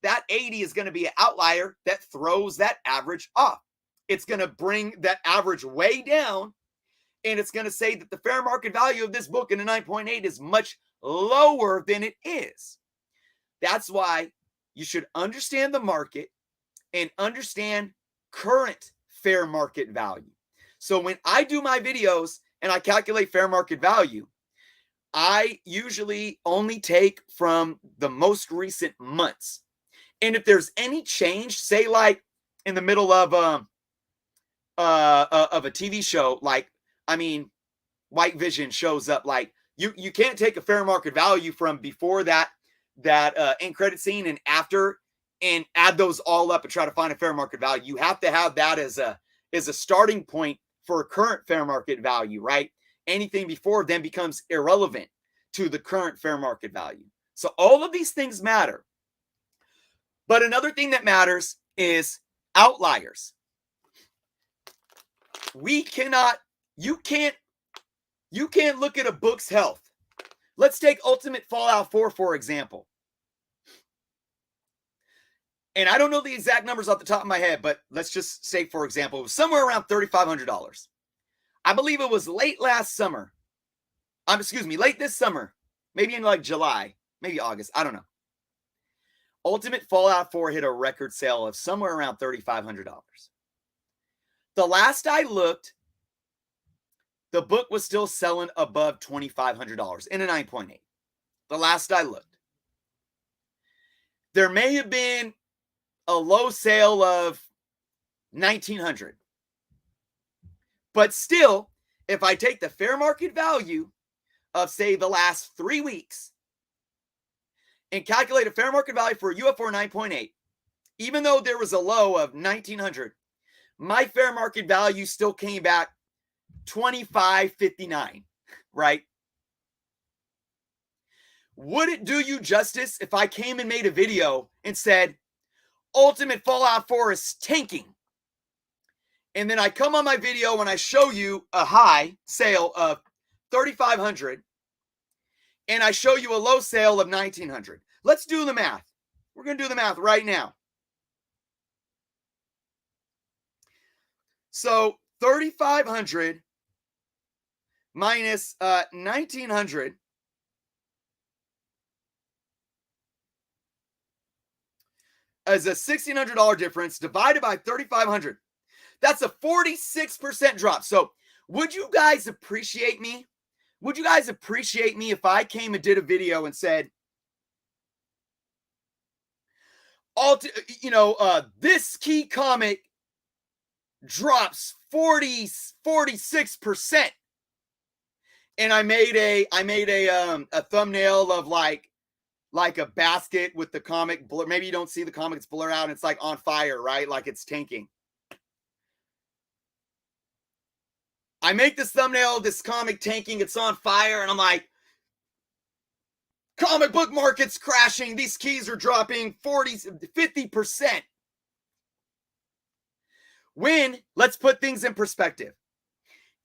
that 80 is going to be an outlier that throws that average off. It's going to bring that average way down, and it's going to say that the fair market value of this book in a 9.8 is much lower than it is. That's why you should understand the market and understand current fair market value. So when I do my videos and I calculate fair market value, I usually only take from the most recent months. And if there's any change, say like in the middle of a TV show, White Vision shows up, like you can't take a fair market value from before that end credit scene and after and add those all up and try to find a fair market value. You have to have that as a starting point for a current fair market value, right? Anything before then becomes irrelevant to the current fair market value. So all of these things matter. But another thing that matters is outliers. You can't look at a book's health. Let's take Ultimate Fallout 4, for example. And I don't know the exact numbers off the top of my head, but let's just say, for example, it was somewhere around $3,500. I believe it was late this summer. Maybe in like July, maybe August. I don't know. Ultimate Fallout 4 hit a record sale of somewhere around $3,500. The last I looked, the book was still selling above $2,500 in a 9.8. The last I looked. There may have been a low sale of $1,900. But still, if I take the fair market value of, say, the last 3 weeks and calculate a fair market value for a UF4 9.8, even though there was a low of $1,900, my fair market value still came back $2,559, right? Would it do you justice if I came and made a video and said, Ultimate Fallout 4 is tanking? And then I come on my video and I show you a high sale of $3,500 and I show you a low sale of $1,900. Let's do the math. We're going to do the math right now. So 3,500 minus 1,900 is a $1,600 difference divided by 3,500. That's a 46% drop. So would you guys appreciate me? Would you guys appreciate me if I came and did a video and said, this key comic drops 46%. And I made a thumbnail of like a basket with the comic blur. Maybe you don't see the comic, it's blurred out and it's like on fire, right? Like it's tanking. I make this thumbnail of this comic tanking, it's on fire, and I'm like, comic book market's crashing, these keys are dropping 50%. Let's put things in perspective.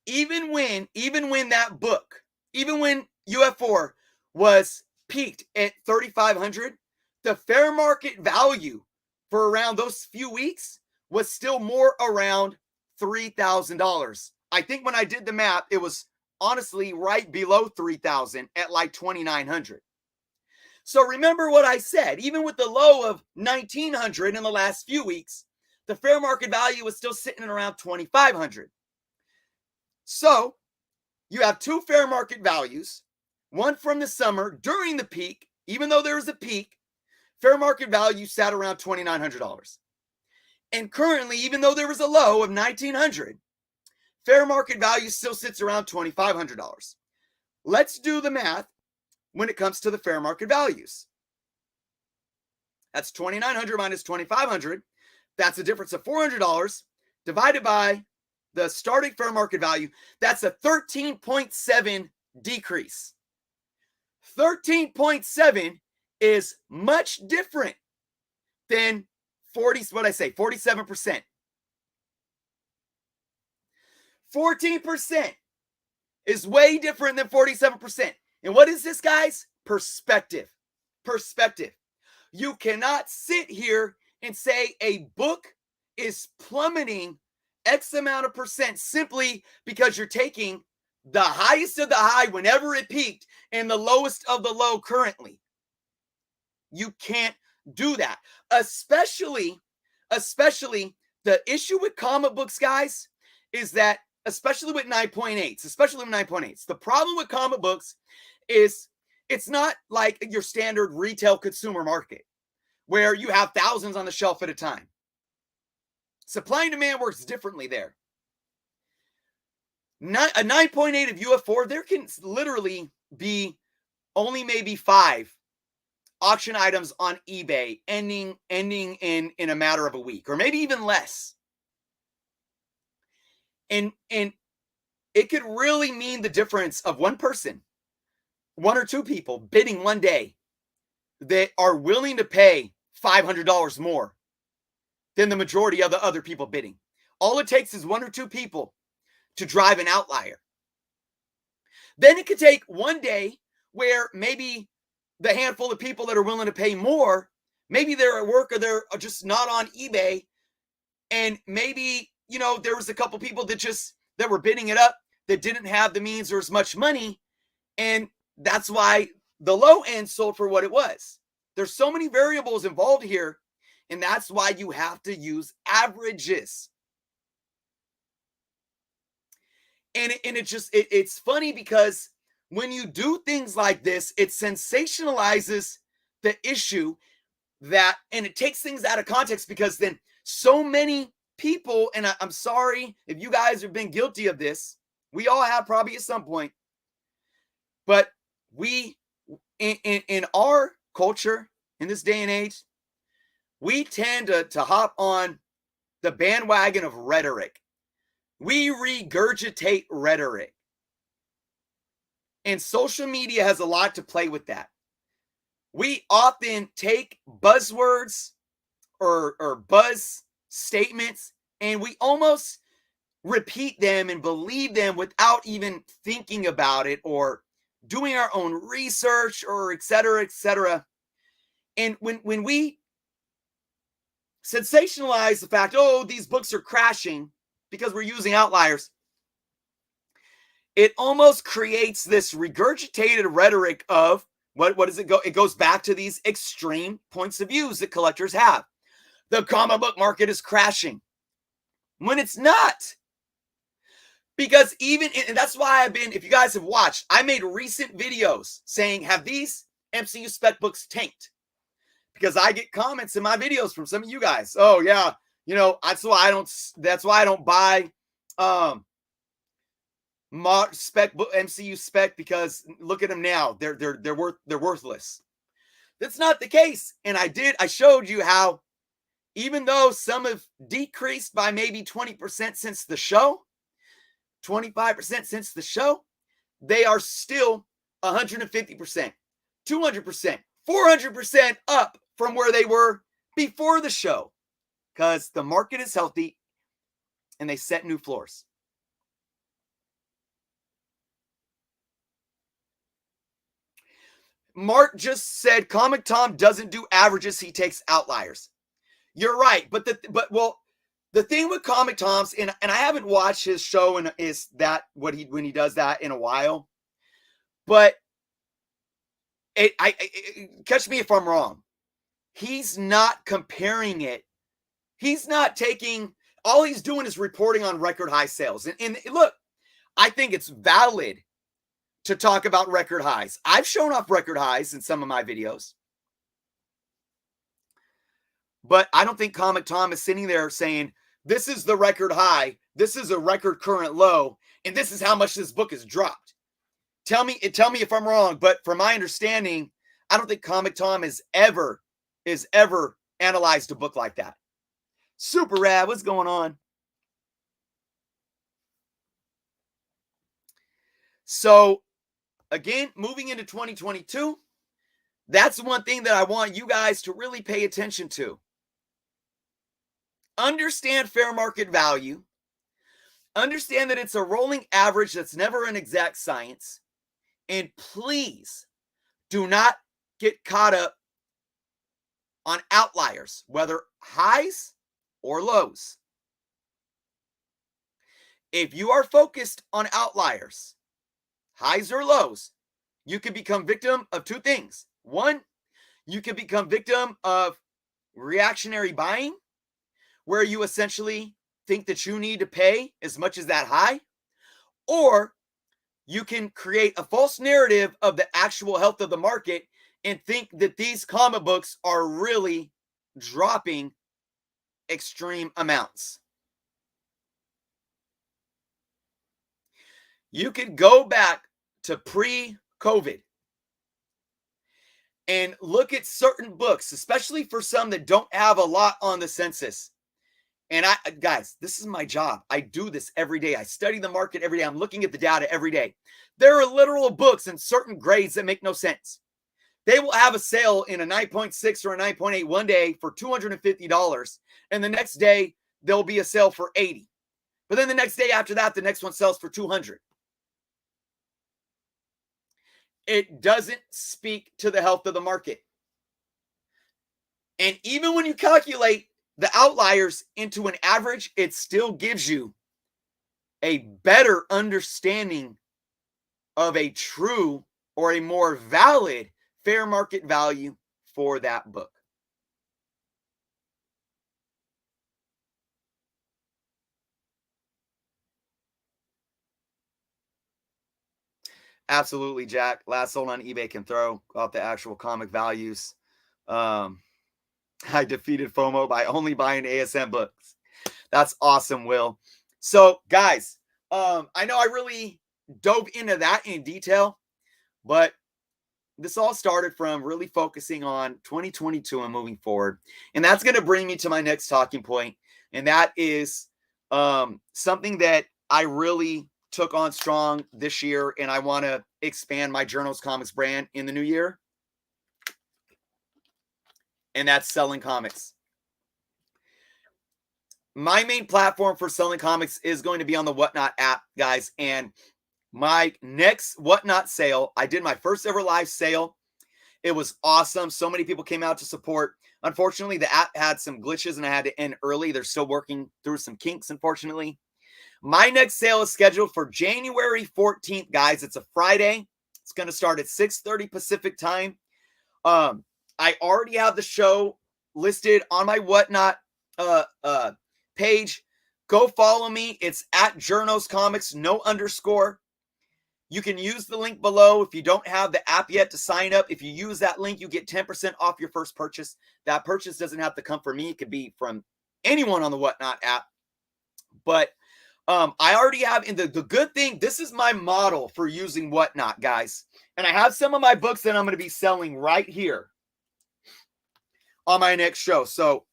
Even when UF4 was peaked at 3,500, the fair market value for around those few weeks was still more around $3,000. I think when I did the math, it was honestly right below 3,000 at like 2,900. So remember what I said, even with the low of 1,900 in the last few weeks, the fair market value was still sitting at around 2,500. So you have two fair market values. one from the summer during the peak, even though there was a peak, fair market value sat around $2,900. And currently, even though there was a low of $1,900, fair market value still sits around $2,500. Let's do the math when it comes to the fair market values. That's 2,900 minus 2,500. That's a difference of $400 divided by the starting fair market value. That's a 13.7 decrease. 13.7 is much different than 47%. 14% is way different than 47%. And what is this, guys? Perspective. Perspective. You cannot sit here and say a book is plummeting X amount of percent simply because you're taking the highest of the high whenever it peaked and the lowest of the low currently. You can't do that. Especially the issue with comic books, guys, is that especially with 9.8s, the problem with comic books is it's not like your standard retail consumer market where you have thousands on the shelf at a time. Supply and demand works differently there. A 9.8 of UF4, there can literally be only maybe 5 auction items on eBay ending in a matter of a week, or maybe even less. And it could really mean the difference of one person, 1 or 2 people bidding one day that are willing to pay $500 more than the majority of the other people bidding. All it takes is 1 or 2 people to drive an outlier. Then it could take one day where maybe the handful of people that are willing to pay more, maybe they're at work or they're just not on eBay. And maybe, there was a couple people that were bidding it up that didn't have the means or as much money. And that's why the low end sold for what it was. There's so many variables involved here. And that's why you have to use averages. And it's funny because when you do things like this, it sensationalizes the issue and it takes things out of context, because then so many people, and I'm sorry if you guys have been guilty of this, we all have probably at some point, but we, in our culture, in this day and age, we tend to hop on the bandwagon of rhetoric. We regurgitate rhetoric. And social media has a lot to play with that. We often take buzzwords or buzz statements and we almost repeat them and believe them without even thinking about it or doing our own research or et cetera, et cetera. And when we sensationalize the fact, these books are crashing because we're using outliers, it almost creates this regurgitated rhetoric of what does it go? It goes back to these extreme points of views that collectors have. The comic book market is crashing when it's not. Because and that's why if you guys have watched, I made recent videos saying, have these MCU spec books tanked? Because I get comments in my videos from some of you guys. Oh yeah, that's why I don't buy MCU spec, because look at them now. They're worthless. That's not the case. And I showed you how, even though some have decreased by maybe 20% since the show, 25% since the show, they are still 150%, 200%, 400% up from where they were before the show, because the market is healthy and they set new floors. Mark just said Comic Tom doesn't do averages, he takes outliers. You're right, but the thing with Comic Tom's, and I haven't watched his show, and is that when he does that in a while, but catch me if I'm wrong. He's not comparing it. He's not taking, all he's doing is reporting on record high sales. And look, I think it's valid to talk about record highs. I've shown off record highs in some of my videos. But I don't think Comic Tom is sitting there saying, this is the record high, this is a record current low, and this is how much this book has dropped. Tell me if I'm wrong, but from my understanding, I don't think Comic Tom has ever analyzed a book like that. Super rad. What's going on? So, again, moving into 2022, that's one thing that I want you guys to really pay attention to. Understand fair market value. Understand that it's a rolling average that's never an exact science. And please do not get caught up on outliers, whether highs or lows. If you are focused on outliers, highs or lows, you can become victim of two things. One, you can become victim of reactionary buying, where you essentially think that you need to pay as much as that high, or you can create a false narrative of the actual health of the market and think that these comic books are really dropping extreme amounts. You could go back to pre-COVID and look at certain books, especially for some that don't have a lot on the census. And guys, this is my job. I do this every day. I study the market every day. I'm looking at the data every day. There are literal books in certain grades that make no sense. They will have a sale in a 9.6 or a 9.8 one day for $250. And the next day, there'll be a sale for $80. But then the next day after that, the next one sells for $200. It doesn't speak to the health of the market. And even when you calculate the outliers into an average, it still gives you a better understanding of a true or a more valid fair market value for that book. Absolutely, Jack. Last sold on eBay can throw off the actual comic values. I defeated FOMO by only buying ASM books. That's awesome, Will. So, guys, I know I really dove into that in detail, but this all started from really focusing on 2022 and moving forward. And that's going to bring me to my next talking point. And that is something that I really took on strong this year. And I want to expand my Journals Comics brand in the new year. And that's selling comics. My main platform for selling comics is going to be on the WhatsNot app, guys. And my next WhatsNot sale, I did my first ever live sale. It was awesome. So many people came out to support. Unfortunately, the app had some glitches and I had to end early. They're still working through some kinks, unfortunately. My next sale is scheduled for January 14th, guys. It's a Friday. It's going to start at 6:30 Pacific time. I already have the show listed on my WhatsNot page. Go follow me. It's at Journos Comics, no underscore. You can use the link below if you don't have the app yet to sign up. If you use that link, you get 10% off your first purchase. That purchase doesn't have to come from me. It could be from anyone on the WhatsNot app. But I already have in the good thing, this is my model for using WhatsNot, guys. And I have some of my books that I'm going to be selling right here on my next show. So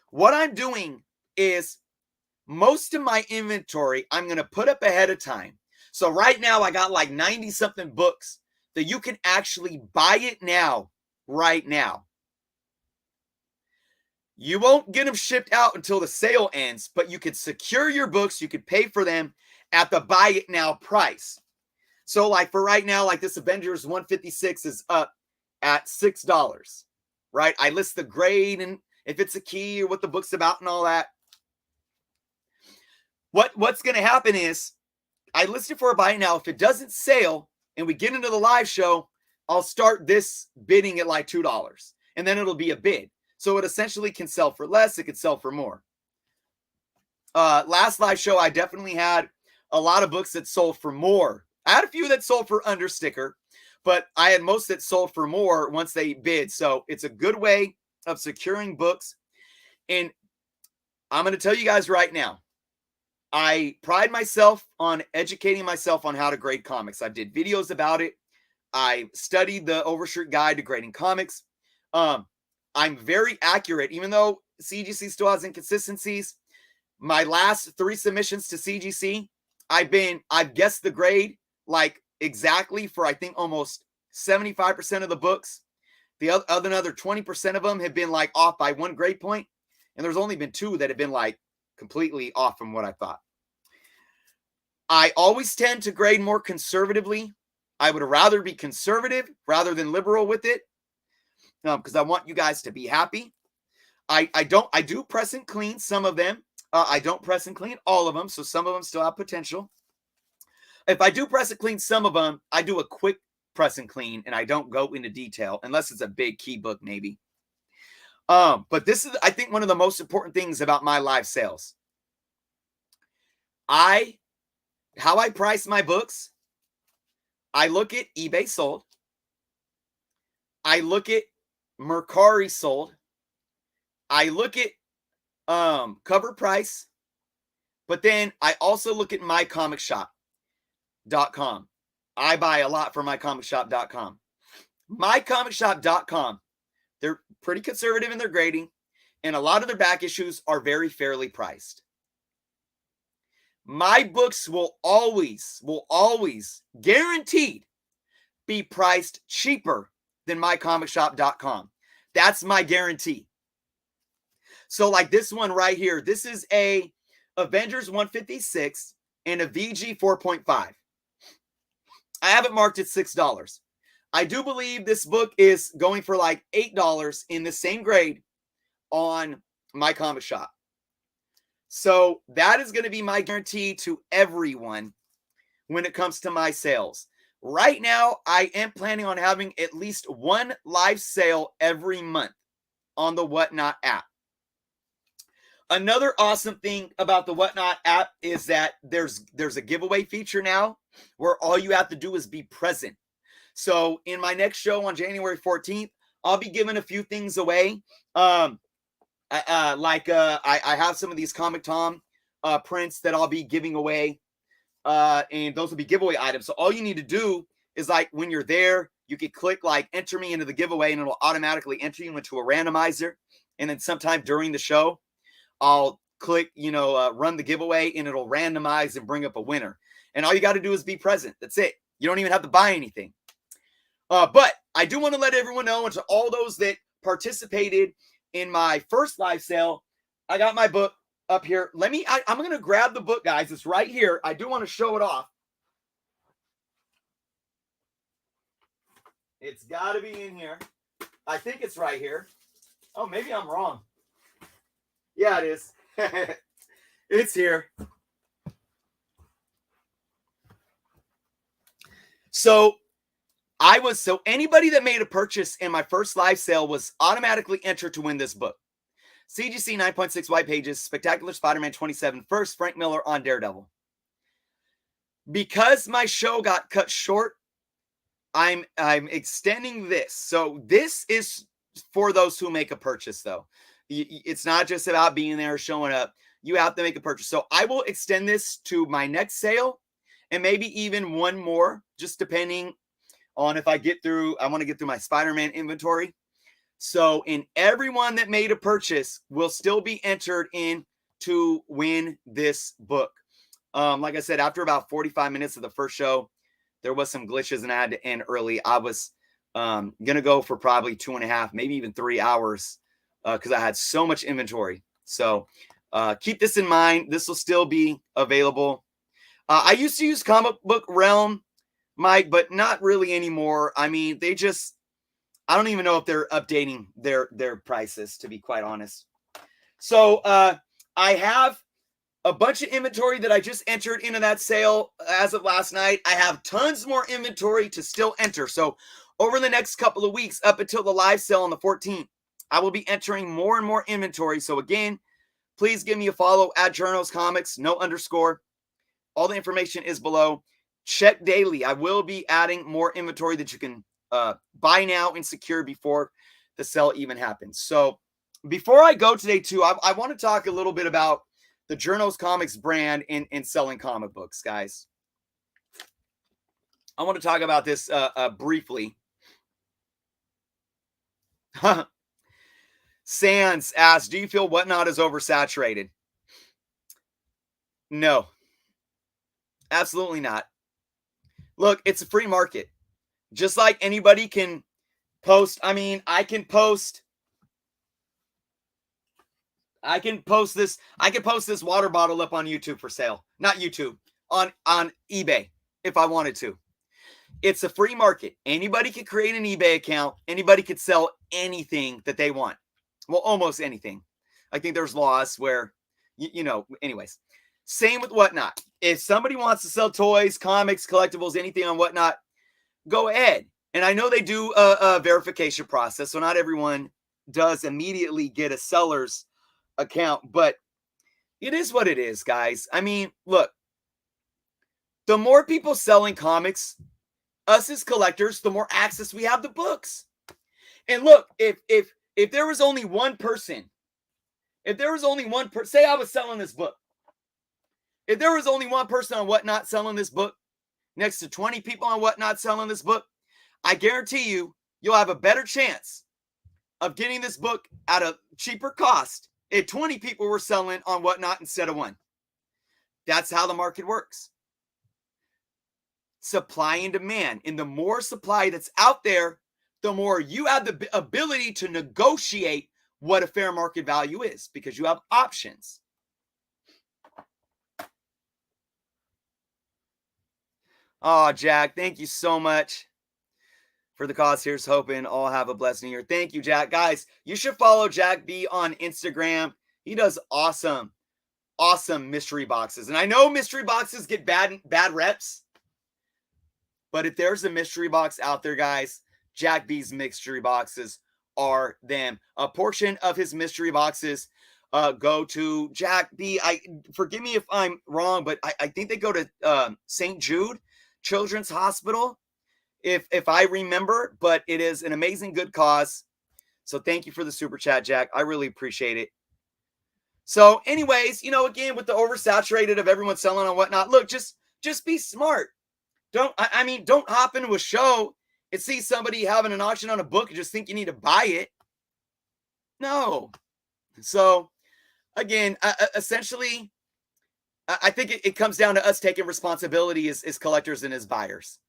what I'm doing is most of my inventory I'm going to put up ahead of time. So right now I got like 90 something books that you can actually buy it now, right now. You won't get them shipped out until the sale ends, but you could secure your books. You could pay for them at the buy it now price. So like for right now, like this Avengers 156 is up at $6, right? I list the grade and if it's a key or what the book's about and all that. What's going to happen is I list it for a buy it now. If it doesn't sell and we get into the live show, I'll start this bidding at like $2 and then it'll be a bid. So it essentially can sell for less. It could sell for more. Last live show, I definitely had a lot of books that sold for more I had a few that sold for under sticker, but I had most that sold for more once they bid. So it's a good way of securing books. And I'm going to tell you guys right now, I pride myself on educating myself on how to grade comics. I did videos about it. I studied the Overstreet Guide to Grading Comics. I'm very accurate, even though CGC still has inconsistencies. My last 3 submissions to CGC, I've guessed the grade like exactly for I think almost 75% of the books. The other 20% of them have been like off by 1 grade point, and there's only been 2 that have been like completely off from what I thought. I always tend to grade more conservatively. I would rather be conservative rather than liberal with it, because I want you guys to be happy. I do press and clean some of them. I don't press and clean all of them, so some of them still have potential. If I do press and clean some of them, I do a quick press and clean, and I don't go into detail unless it's a big key book, maybe. But this is, I think, one of the most important things about my live sales. How I price my books, I look at eBay sold. I look at Mercari sold. I look at cover price, but then I also look at mycomicshop.com. I buy a lot from mycomicshop.com. Mycomicshop.com, they're pretty conservative in their grading, and a lot of their back issues are very fairly priced. My books will always guaranteed be priced cheaper than mycomicshop.com. That's my guarantee. So like this one right here, this is a Avengers 156 and a VG 4.5. I have it marked at $6. I do believe this book is going for like $8 in the same grade on my comic shop. So that is going to be my guarantee to everyone when it comes to my sales. Right now, I am planning on having at least 1 live sale every month on the WhatsNot app. Another awesome thing about the WhatsNot app is that there's a giveaway feature now where all you have to do is be present. So in my next show on January 14th, I'll be giving a few things away. I have some of these Comic Tom prints that I'll be giving away, and those will be giveaway items. So all you need to do is, like, when you're there, you can click like enter me into the giveaway, and it'll automatically enter you into a randomizer. And then sometime during the show, I'll click, run the giveaway, and it'll randomize and bring up a winner. And all you got to do is be present. That's it. You don't even have to buy anything. But I do want to let everyone know, and to all those that participated in my first live sale, I got my book up here. I'm going to grab the book, guys. It's right here. I do want to show it off. It's got to be in here. I think it's right here. Oh, maybe I'm wrong. Yeah, it is. It's here. So anybody that made a purchase in my first live sale was automatically entered to win this book. CGC 9.6 white pages, Spectacular Spider-Man 27, first Frank Miller on Daredevil. Because my show got cut short, I'm extending this. So this is for those who make a purchase, though. It's not just about being there, showing up. You have to make a purchase. So I will extend this to my next sale and maybe even one more, just depending on if I get through. I want to get through my Spider-Man inventory. So everyone that made a purchase will still be entered in to win this book. Like I said, after about 45 minutes of the first show, there was some glitches and I had to end early. I was going to go for probably 2.5, maybe even 3 hours because I had so much inventory. So keep this in mind. This will still be available. I used to use Comic Book Realm, Mike, but not really anymore. I mean, I don't even know if they're updating their prices, to be quite honest. So I have a bunch of inventory that I just entered into that sale as of last night. I have tons more inventory to still enter. So over the next couple of weeks, up until the live sale on the 14th, I will be entering more and more inventory. So again, please give me a follow at Journals Comics, no underscore. All the information is below. check daily. I will be adding more inventory that you can buy now and secure before the sale even happens. So before I go today too, I want to talk a little bit about the Journos Comics brand in selling comic books, guys. I want to talk about this briefly. Sands asks, do you feel WhatNot is oversaturated? No, absolutely not. Look, it's a free market. Just like anybody can post. I mean, I can post this water bottle up on YouTube for sale. Not YouTube, on eBay if I wanted to. It's a free market. Anybody could create an eBay account. Anybody could sell anything that they want. Well, almost anything. I think there's laws where, anyways. Same with WhatNot. If somebody wants to sell toys, comics, collectibles, anything on WhatNot, go ahead. And I know they do a verification process, so not everyone does immediately get a seller's account, but it is what it is, guys. I mean, look, the more people selling comics, us as collectors, the more access we have to books. And look, if there was only one person, say I was selling this book. If there was only one person on WhatNot selling this book, next to 20 people on WhatNot selling this book, I guarantee you'll have a better chance of getting this book at a cheaper cost if 20 people were selling on WhatNot instead of one. That's how the market works. Supply and demand. And the more supply that's out there, the more you have the ability to negotiate what a fair market value is because you have options. Oh, Jack, thank you so much for the cause. Here's hoping all have a blessed new year. Thank you, Jack. Guys, you should follow Jack B on Instagram. He does awesome mystery boxes. And I know mystery boxes get bad reps. But if there's a mystery box out there, guys, Jack B's mystery boxes are them. A portion of his mystery boxes go to Jack B. Forgive me if I'm wrong, but I think they go to St. Jude Children's Hospital, if I remember. But it is an amazing good cause. So thank you for the super chat, Jack. I really appreciate it. So anyways, again, with the oversaturated of everyone selling on WhatNot, look, just be smart. Don't hop into a show and see somebody having an auction on a book and just think you need to buy it. No. So again, essentially, I think it comes down to us taking responsibility as collectors and as buyers.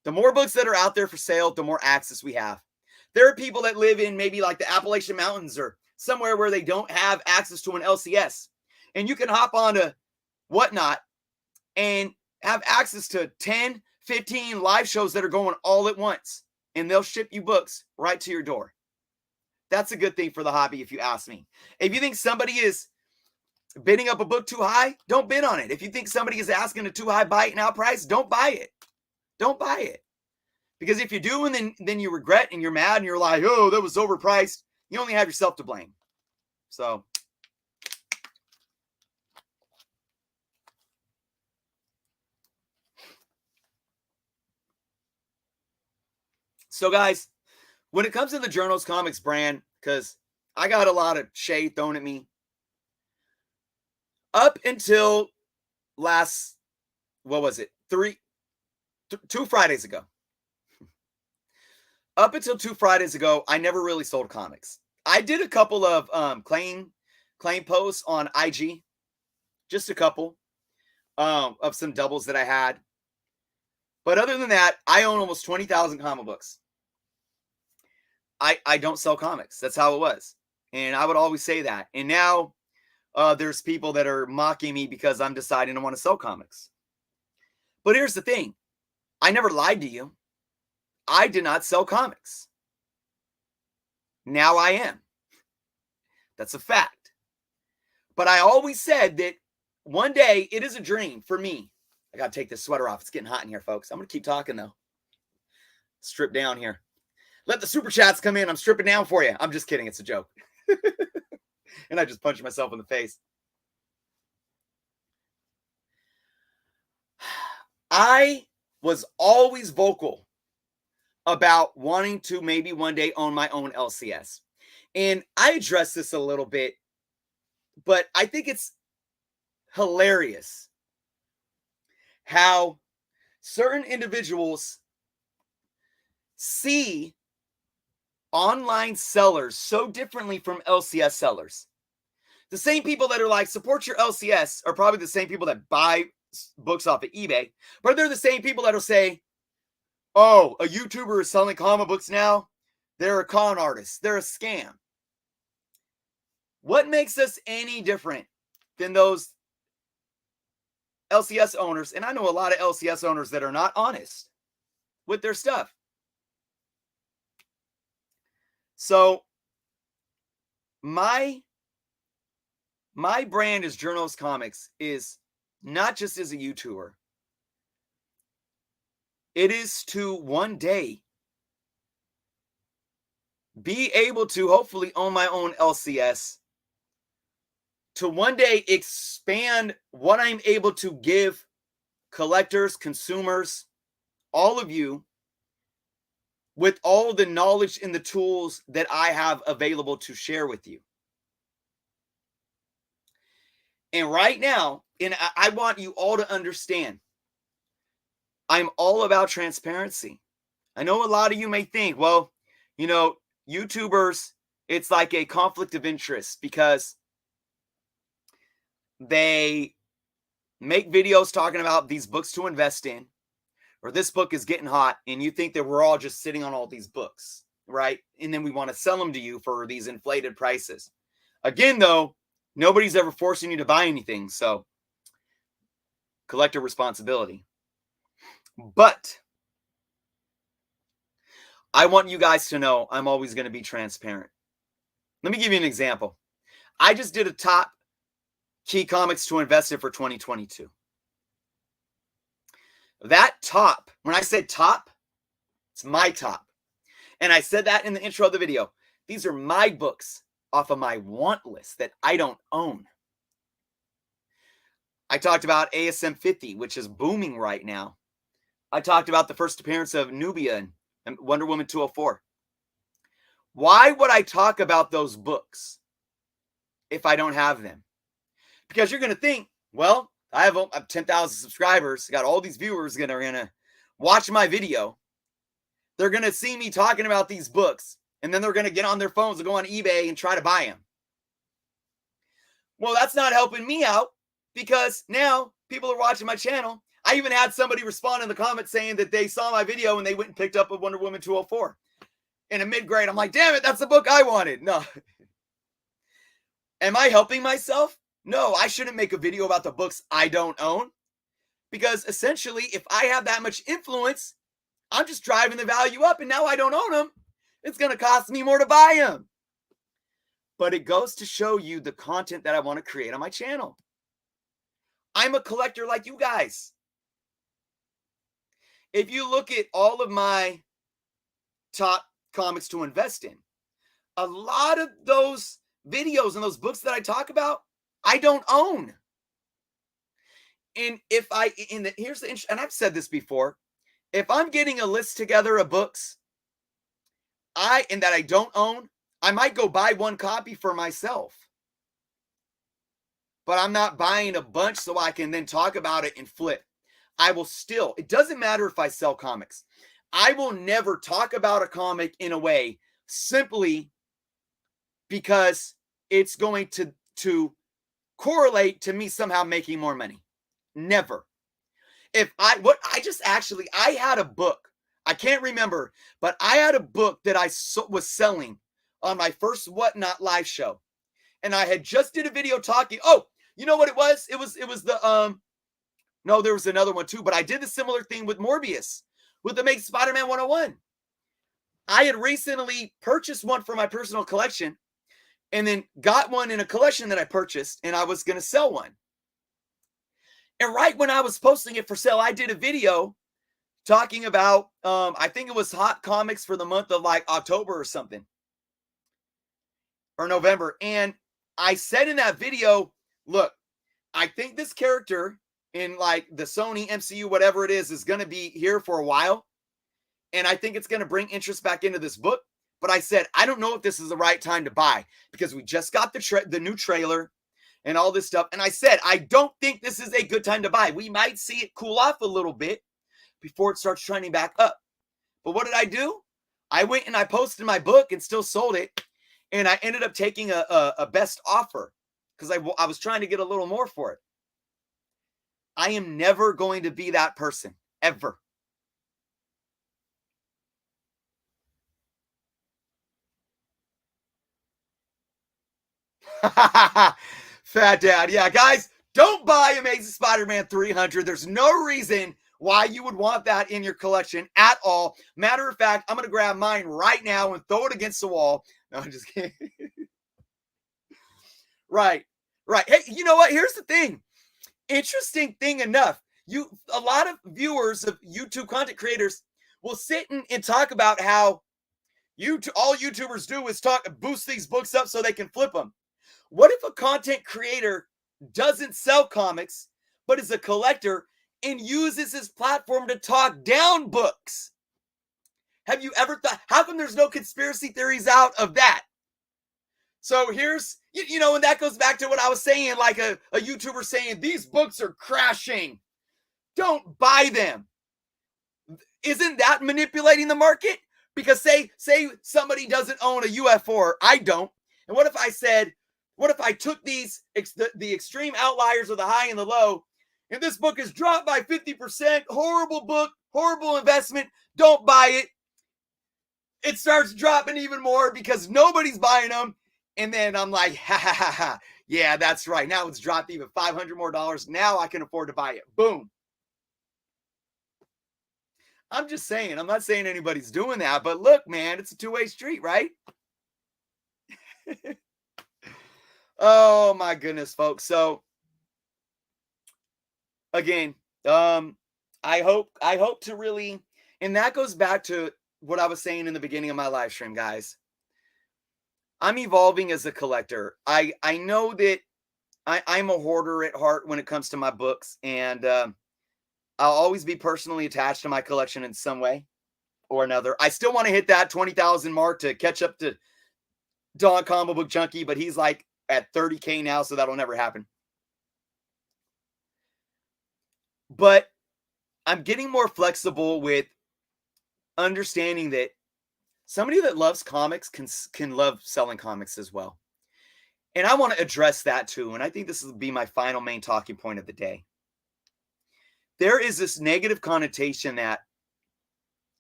The more books that are out there for sale, the more access we have. There are people that live in maybe like the Appalachian Mountains or somewhere where they don't have access to an LCS. And you can hop onto WhatNot and have access to 10, 15 live shows that are going all at once. And they'll ship you books right to your door. That's a good thing for the hobby, if you ask me. If you think somebody is bidding up a book too high, don't bid on it. If you think somebody is asking a too high buy it now price, don't buy it. Don't buy it. Because if you do, and then you regret and you're mad and you're like, oh, that was overpriced, you only have yourself to blame. So guys, when it comes to the Journos Comics brand, because I got a lot of shade thrown at me. Up until last, what was it? 2 Fridays ago. Up until 2 Fridays ago, I never really sold comics. I did a couple of claim posts on IG. Just a couple of some doubles that I had. But other than that, I own almost 20,000 comic books. I don't sell comics. That's how it was. And I would always say that. And now there's people that are mocking me because I'm deciding to want to sell comics. But here's the thing. I never lied to you. I did not sell comics. Now I am. That's a fact. But I always said that one day it is a dream for me. I got to take this sweater off. It's getting hot in here, folks. I'm going to keep talking, though. Strip down here. Let the super chats come in. I'm stripping down for you. I'm just kidding. It's a joke. And I just punched myself in the face. I was always vocal about wanting to maybe one day own my own LCS. And I addressed this a little bit, but I think it's hilarious how certain individuals see online sellers so differently from LCS sellers. The same people that are like, support your LCS are probably the same people that buy books off of eBay, but they're the same people that'll say, oh, a YouTuber is selling comic books now. They're a con artist. They're a scam. What makes us any different than those LCS owners? And I know a lot of LCS owners that are not honest with their stuff. So my brand as Journals Comics is not just as a YouTuber. It is to one day be able to hopefully own my own LCS, to one day expand what I'm able to give collectors, consumers, all of you, with all the knowledge and the tools that I have available to share with you. And right now, and I want you all to understand, I'm all about transparency. I know a lot of you may think, well, you know, YouTubers, it's like a conflict of interest because they make videos talking about these books to invest in, or this book is getting hot, and you think that we're all just sitting on all these books, right? And then we want to sell them to you for these inflated prices. Again, though, nobody's ever forcing you to buy anything, so collector responsibility. But I want you guys to know I'm always going to be transparent. Let me give you an example. I just did a top key comics to invest in for 2022. That top, when I said top, it's my top. And I said that in the intro of the video. These are my books off of my want list that I don't own. I talked about ASM 50, which is booming right now. I talked about the first appearance of Nubia and Wonder Woman 204. Why would I talk about those books if I don't have them? Because you're going to think, well, I have 10,000 subscribers. I got all these viewers that are going to watch my video. They're going to see me talking about these books, and then they're going to get on their phones and go on eBay and try to buy them. Well, that's not helping me out because now people are watching my channel. I even had somebody respond in the comments saying that they saw my video and they went and picked up a Wonder Woman 204 in a mid-grade. I'm like, damn it, that's the book I wanted. No. Am I helping myself? No, I shouldn't make a video about the books I don't own, because essentially, if I have that much influence, I'm just driving the value up, and now I don't own them. It's going to cost me more to buy them. But it goes to show you the content that I want to create on my channel. I'm a collector like you guys. If you look at all of my top comics to invest in, a lot of those videos and those books that I talk about, I don't own. And here's the, and I've said this before, if I'm getting a list together of books that I don't own, I might go buy one copy for myself. But I'm not buying a bunch so I can then talk about it and flip. I will still, it doesn't matter if I sell comics. I will never talk about a comic in a way simply because it's going to correlate to me somehow making more money. Never. I had a book. I can't remember, but I had a book that I was selling on my first WhatNot live show. And I had just did a video talking. Oh, you know what it was? It was the, no, there was another one too, but I did a similar thing with Morbius, with the Make Spider-Man 101. I had recently purchased one for my personal collection and then got one in a collection that I purchased, and I was going to sell one. And right when I was posting it for sale, I did a video talking about, I think it was hot comics for the month of like October or something, or November. And I said in that video, look, I think this character in like the Sony MCU, whatever it is going to be here for a while. And I think it's going to bring interest back into this book. But I said, I don't know if this is the right time to buy because we just got the new trailer and all this stuff. And I said, I don't think this is a good time to buy. We might see it cool off a little bit before it starts trending back up. But what did I do? I went and I posted my book and still sold it. And I ended up taking a best offer because I was trying to get a little more for it. I am never going to be that person, ever. Fat Dad. Yeah, guys, don't buy Amazing Spider-Man 300. There's no reason why you would want that in your collection at all. Matter of fact, I'm going to grab mine right now and throw it against the wall. No, I'm just kidding. Right. Hey, you know what? Here's the thing. Interesting thing enough. A lot of viewers of YouTube content creators will sit and talk about how all YouTubers do is boost these books up so they can flip them. What if a content creator doesn't sell comics, but is a collector and uses his platform to talk down books? Have you ever thought, how come there's no conspiracy theories out of that? So here's, and that goes back to what I was saying, like a YouTuber saying, these books are crashing. Don't buy them. Isn't that manipulating the market? Because say somebody doesn't own a UF4, I don't. And what if I took the extreme outliers of the high and the low, and this book is dropped by 50%, horrible book, horrible investment, don't buy it. It starts dropping even more because nobody's buying them. And then I'm like, ha, yeah, that's right. Now it's dropped even $500 more. Now I can afford to buy it. Boom. I'm just saying, I'm not saying anybody's doing that, but look, man, it's a two-way street, right? Oh my goodness, folks. So again, I hope to really, and that goes back to what I was saying in the beginning of my live stream, guys. I'm evolving as a collector. I know that I'm a hoarder at heart when it comes to my books, and I'll always be personally attached to my collection in some way or another. I still want to hit that 20,000 mark to catch up to Don Comic Book Junkie, but he's like at 30K now, so that'll never happen. But I'm getting more flexible with understanding that somebody that loves comics can love selling comics as well. And I want to address that too. And I think this will be my final main talking point of the day. There is this negative connotation that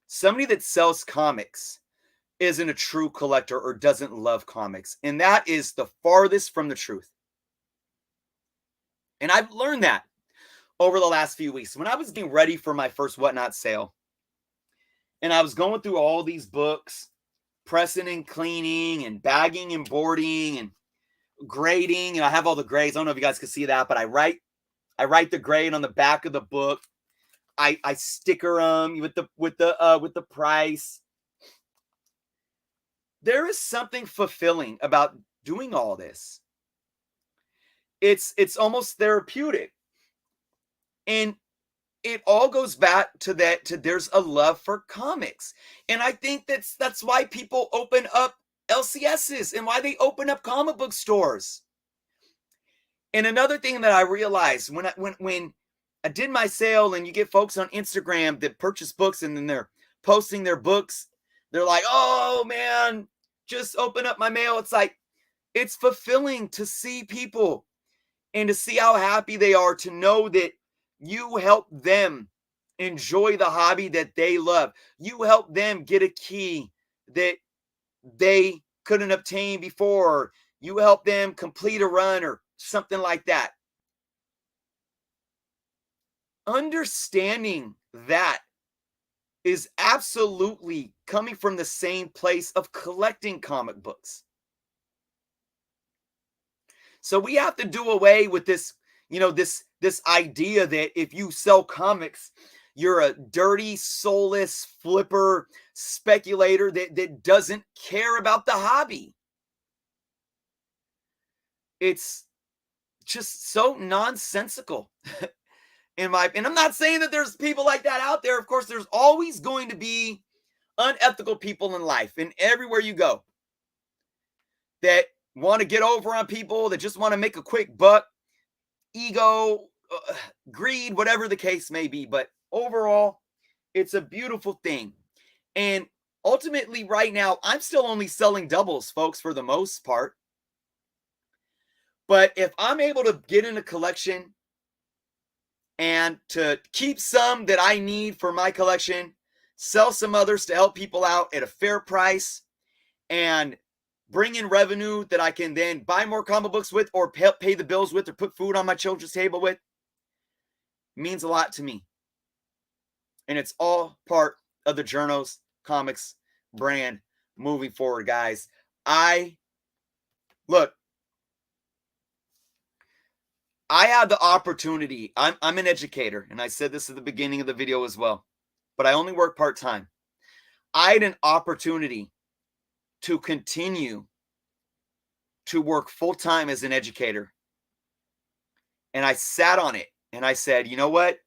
somebody that sells comics isn't a true collector or doesn't love comics. And that is the farthest from the truth. And I've learned that over the last few weeks. When I was getting ready for my first WhatNot sale, and I was going through all these books, pressing and cleaning and bagging and boarding and grading. And I have all the grades. I don't know if you guys can see that, but I write the grade on the back of the book. I sticker them with the price. There is something fulfilling about doing all this. It's almost therapeutic. And it all goes back to there's a love for comics. And I think that's why people open up LCSs and why they open up comic book stores. And another thing that I realized when I did my sale, and you get folks on Instagram that purchase books and then they're posting their books, they're like, oh man, just open up my mail. It's like, it's fulfilling to see people and to see how happy they are to know that you help them enjoy the hobby that they love. You help them get a key that they couldn't obtain before. You help them complete a run or something like that. Understanding that is absolutely coming from the same place of collecting comic books. So we have to do away with this, this idea that if you sell comics, you're a dirty, soulless flipper speculator that doesn't care about the hobby. It's just so nonsensical. And I'm not saying that there's people like that out there. Of course, there's always going to be unethical people in life and everywhere you go that want to get over on people, that just want to make a quick buck, ego, greed, whatever the case may be. But overall, it's a beautiful thing. And ultimately, right now, I'm still only selling doubles, folks, for the most part. But if I'm able to get in a collection and to keep some that I need for my collection, sell some others to help people out at a fair price, and bring in revenue that I can then buy more comic books with, or pay the bills with, or put food on my children's table with, means a lot to me. And it's all part of the Journos Comics brand moving forward, guys. Look, I had the opportunity. I'm an educator, and I said this at the beginning of the video as well, but I only work part-time. I had an opportunity to continue to work full-time as an educator. And I sat on it and I said, you know what?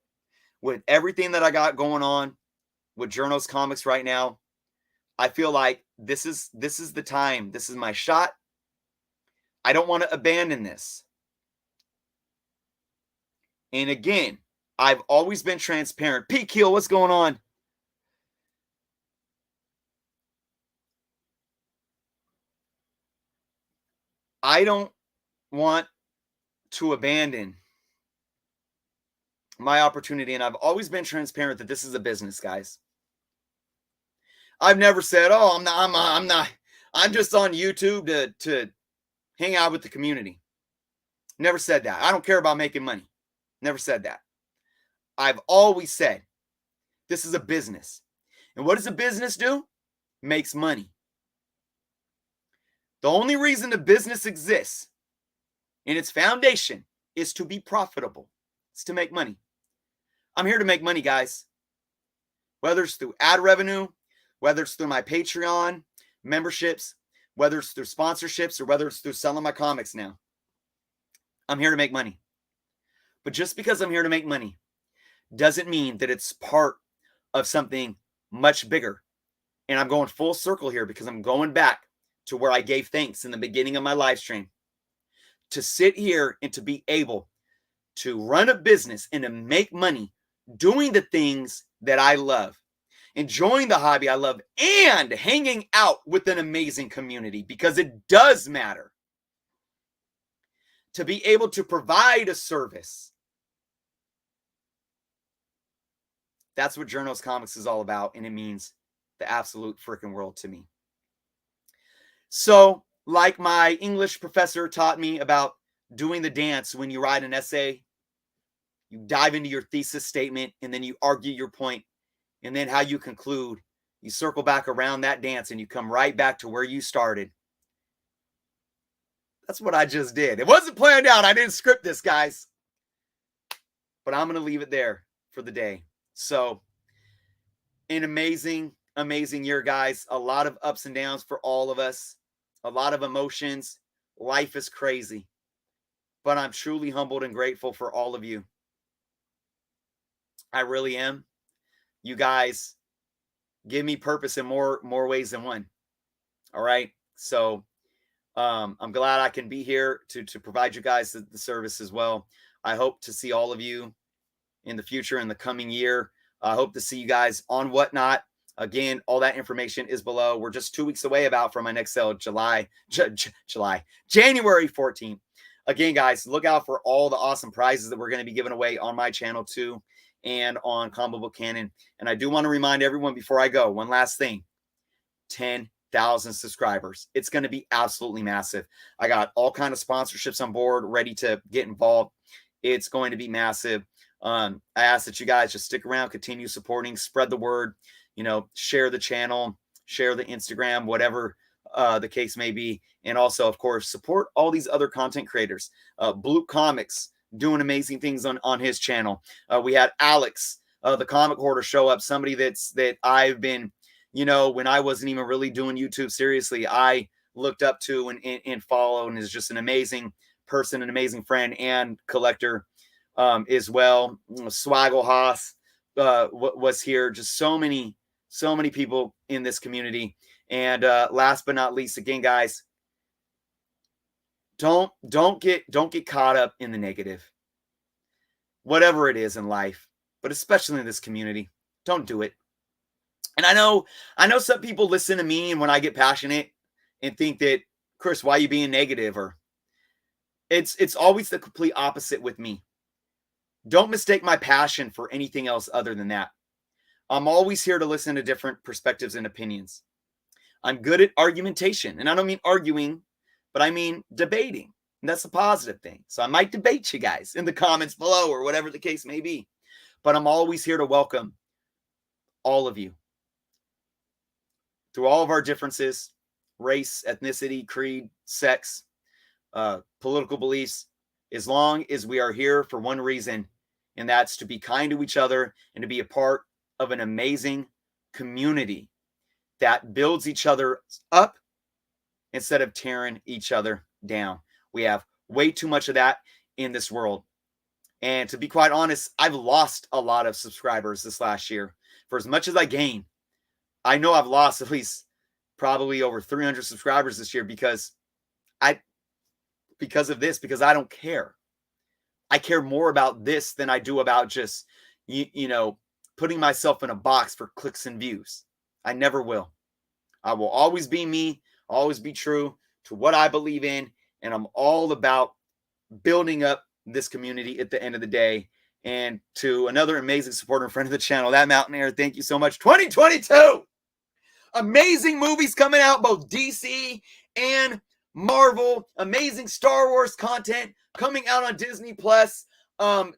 With everything that I got going on with Journos Comics right now, I feel like this is the time. This is my shot. I don't want to abandon this. And again, I've always been transparent. Pete Keel, what's going on? I don't want to abandon my opportunity, and I've always been transparent that this is a business, guys. I've never said, "Oh, I'm just on YouTube to hang out with the community." Never said that. I don't care about making money. Never said that. I've always said this is a business. And what does a business do? Makes money. The only reason the business exists in its foundation is to be profitable. It's to make money. I'm here to make money, guys. Whether it's through ad revenue, whether it's through my Patreon memberships, whether it's through sponsorships, or whether it's through selling my comics now. I'm here to make money. But just because I'm here to make money doesn't mean that it's part of something much bigger. And I'm going full circle here because I'm going back to where I gave thanks in the beginning of my live stream. To sit here and to be able to run a business and to make money doing the things that I love, enjoying the hobby I love, and hanging out with an amazing community, because it does matter. To be able to provide a service. That's what Journos Comics is all about, and it means the absolute freaking world to me. So, like my English professor taught me about doing the dance when you write an essay, you dive into your thesis statement, and then you argue your point, and then how you conclude. You circle back around that dance, and you come right back to where you started. That's what I just did. It wasn't planned out. I didn't script this, guys. But I'm going to leave it there for the day. So, an amazing, amazing year, guys. A lot of ups and downs for all of us. A lot of emotions. Life is crazy. But I'm truly humbled and grateful for all of you. I really am. You guys give me purpose in more ways than one. All right. So I'm glad I can be here to provide you guys the service as well. I hope to see all of you in the future, in the coming year. I hope to see you guys on WhatNot. Again, all that information is below. We're just 2 weeks away from my next sale, January 14th. Again, guys, look out for all the awesome prizes that we're going to be giving away on my channel too, and on Book Canon. And I do want to remind everyone before I go, one last thing: 10,000 subscribers. It's going to be absolutely massive. I got all kinds of sponsorships on board, ready to get involved. It's going to be massive. I ask that you guys just stick around, continue supporting, spread the word, share the channel, share the Instagram, whatever the case may be. And also, of course, support all these other content creators. Blue Comics doing amazing things on his channel. We had Alex, the comic hoarder, show up, somebody that I've been, when I wasn't even really doing YouTube seriously, I looked up to and follow, and is just an amazing person, an amazing friend and collector. as well. Swaggle Haas was here. Just so many people in this community. And last but not least, again, guys, don't get caught up in the negative. Whatever it is in life, but especially in this community, don't do it. And I know some people listen to me and when I get passionate and think that, Chris, why are you being negative? Or it's always the complete opposite with me. Don't mistake my passion for anything else other than that. I'm always here to listen to different perspectives and opinions. I'm good at argumentation, and I don't mean arguing, but I mean debating. And that's a positive thing. So I might debate you guys in the comments below or whatever the case may be. But I'm always here to welcome all of you through all of our differences, race, ethnicity, creed, sex, political beliefs, as long as we are here for one reason, and that's to be kind to each other and to be a part of an amazing community that builds each other up instead of tearing each other down. We have way too much of that in this world. And to be quite honest, I've lost a lot of subscribers this last year. For as much as I gain, I know I've lost at least probably over 300 subscribers this year because of this, because I don't care. I care more about this than I do about just, putting myself in a box for clicks and views. I never will. I will always be me, always be true to what I believe in, and I'm all about building up this community at the end of the day. And to another amazing supporter and friend of the channel, that Mountain Air, thank you so much. 2022! Amazing movies coming out, both DC and Marvel. Amazing Star Wars content coming out on Disney Plus. Comic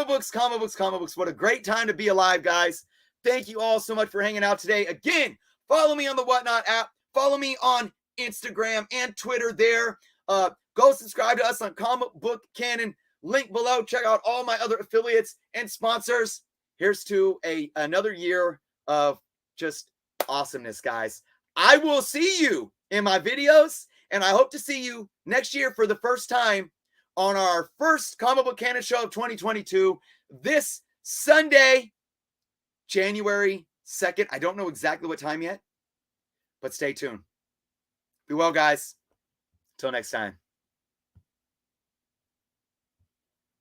books. What a great time to be alive, guys. Thank you all so much for hanging out today. Again, follow me on the WhatsNot app. Follow me on Instagram and Twitter there. Go subscribe to us on Comic Book Canon. Link below. Check out all my other affiliates and sponsors. Here's to another year of just awesomeness, guys. I will see you in my videos, and I hope to see you next year for the first time on our first Comic Book Canon show of 2022 this Sunday, January 2nd. I don't know exactly what time yet, but stay tuned. Be well, guys. Till next time.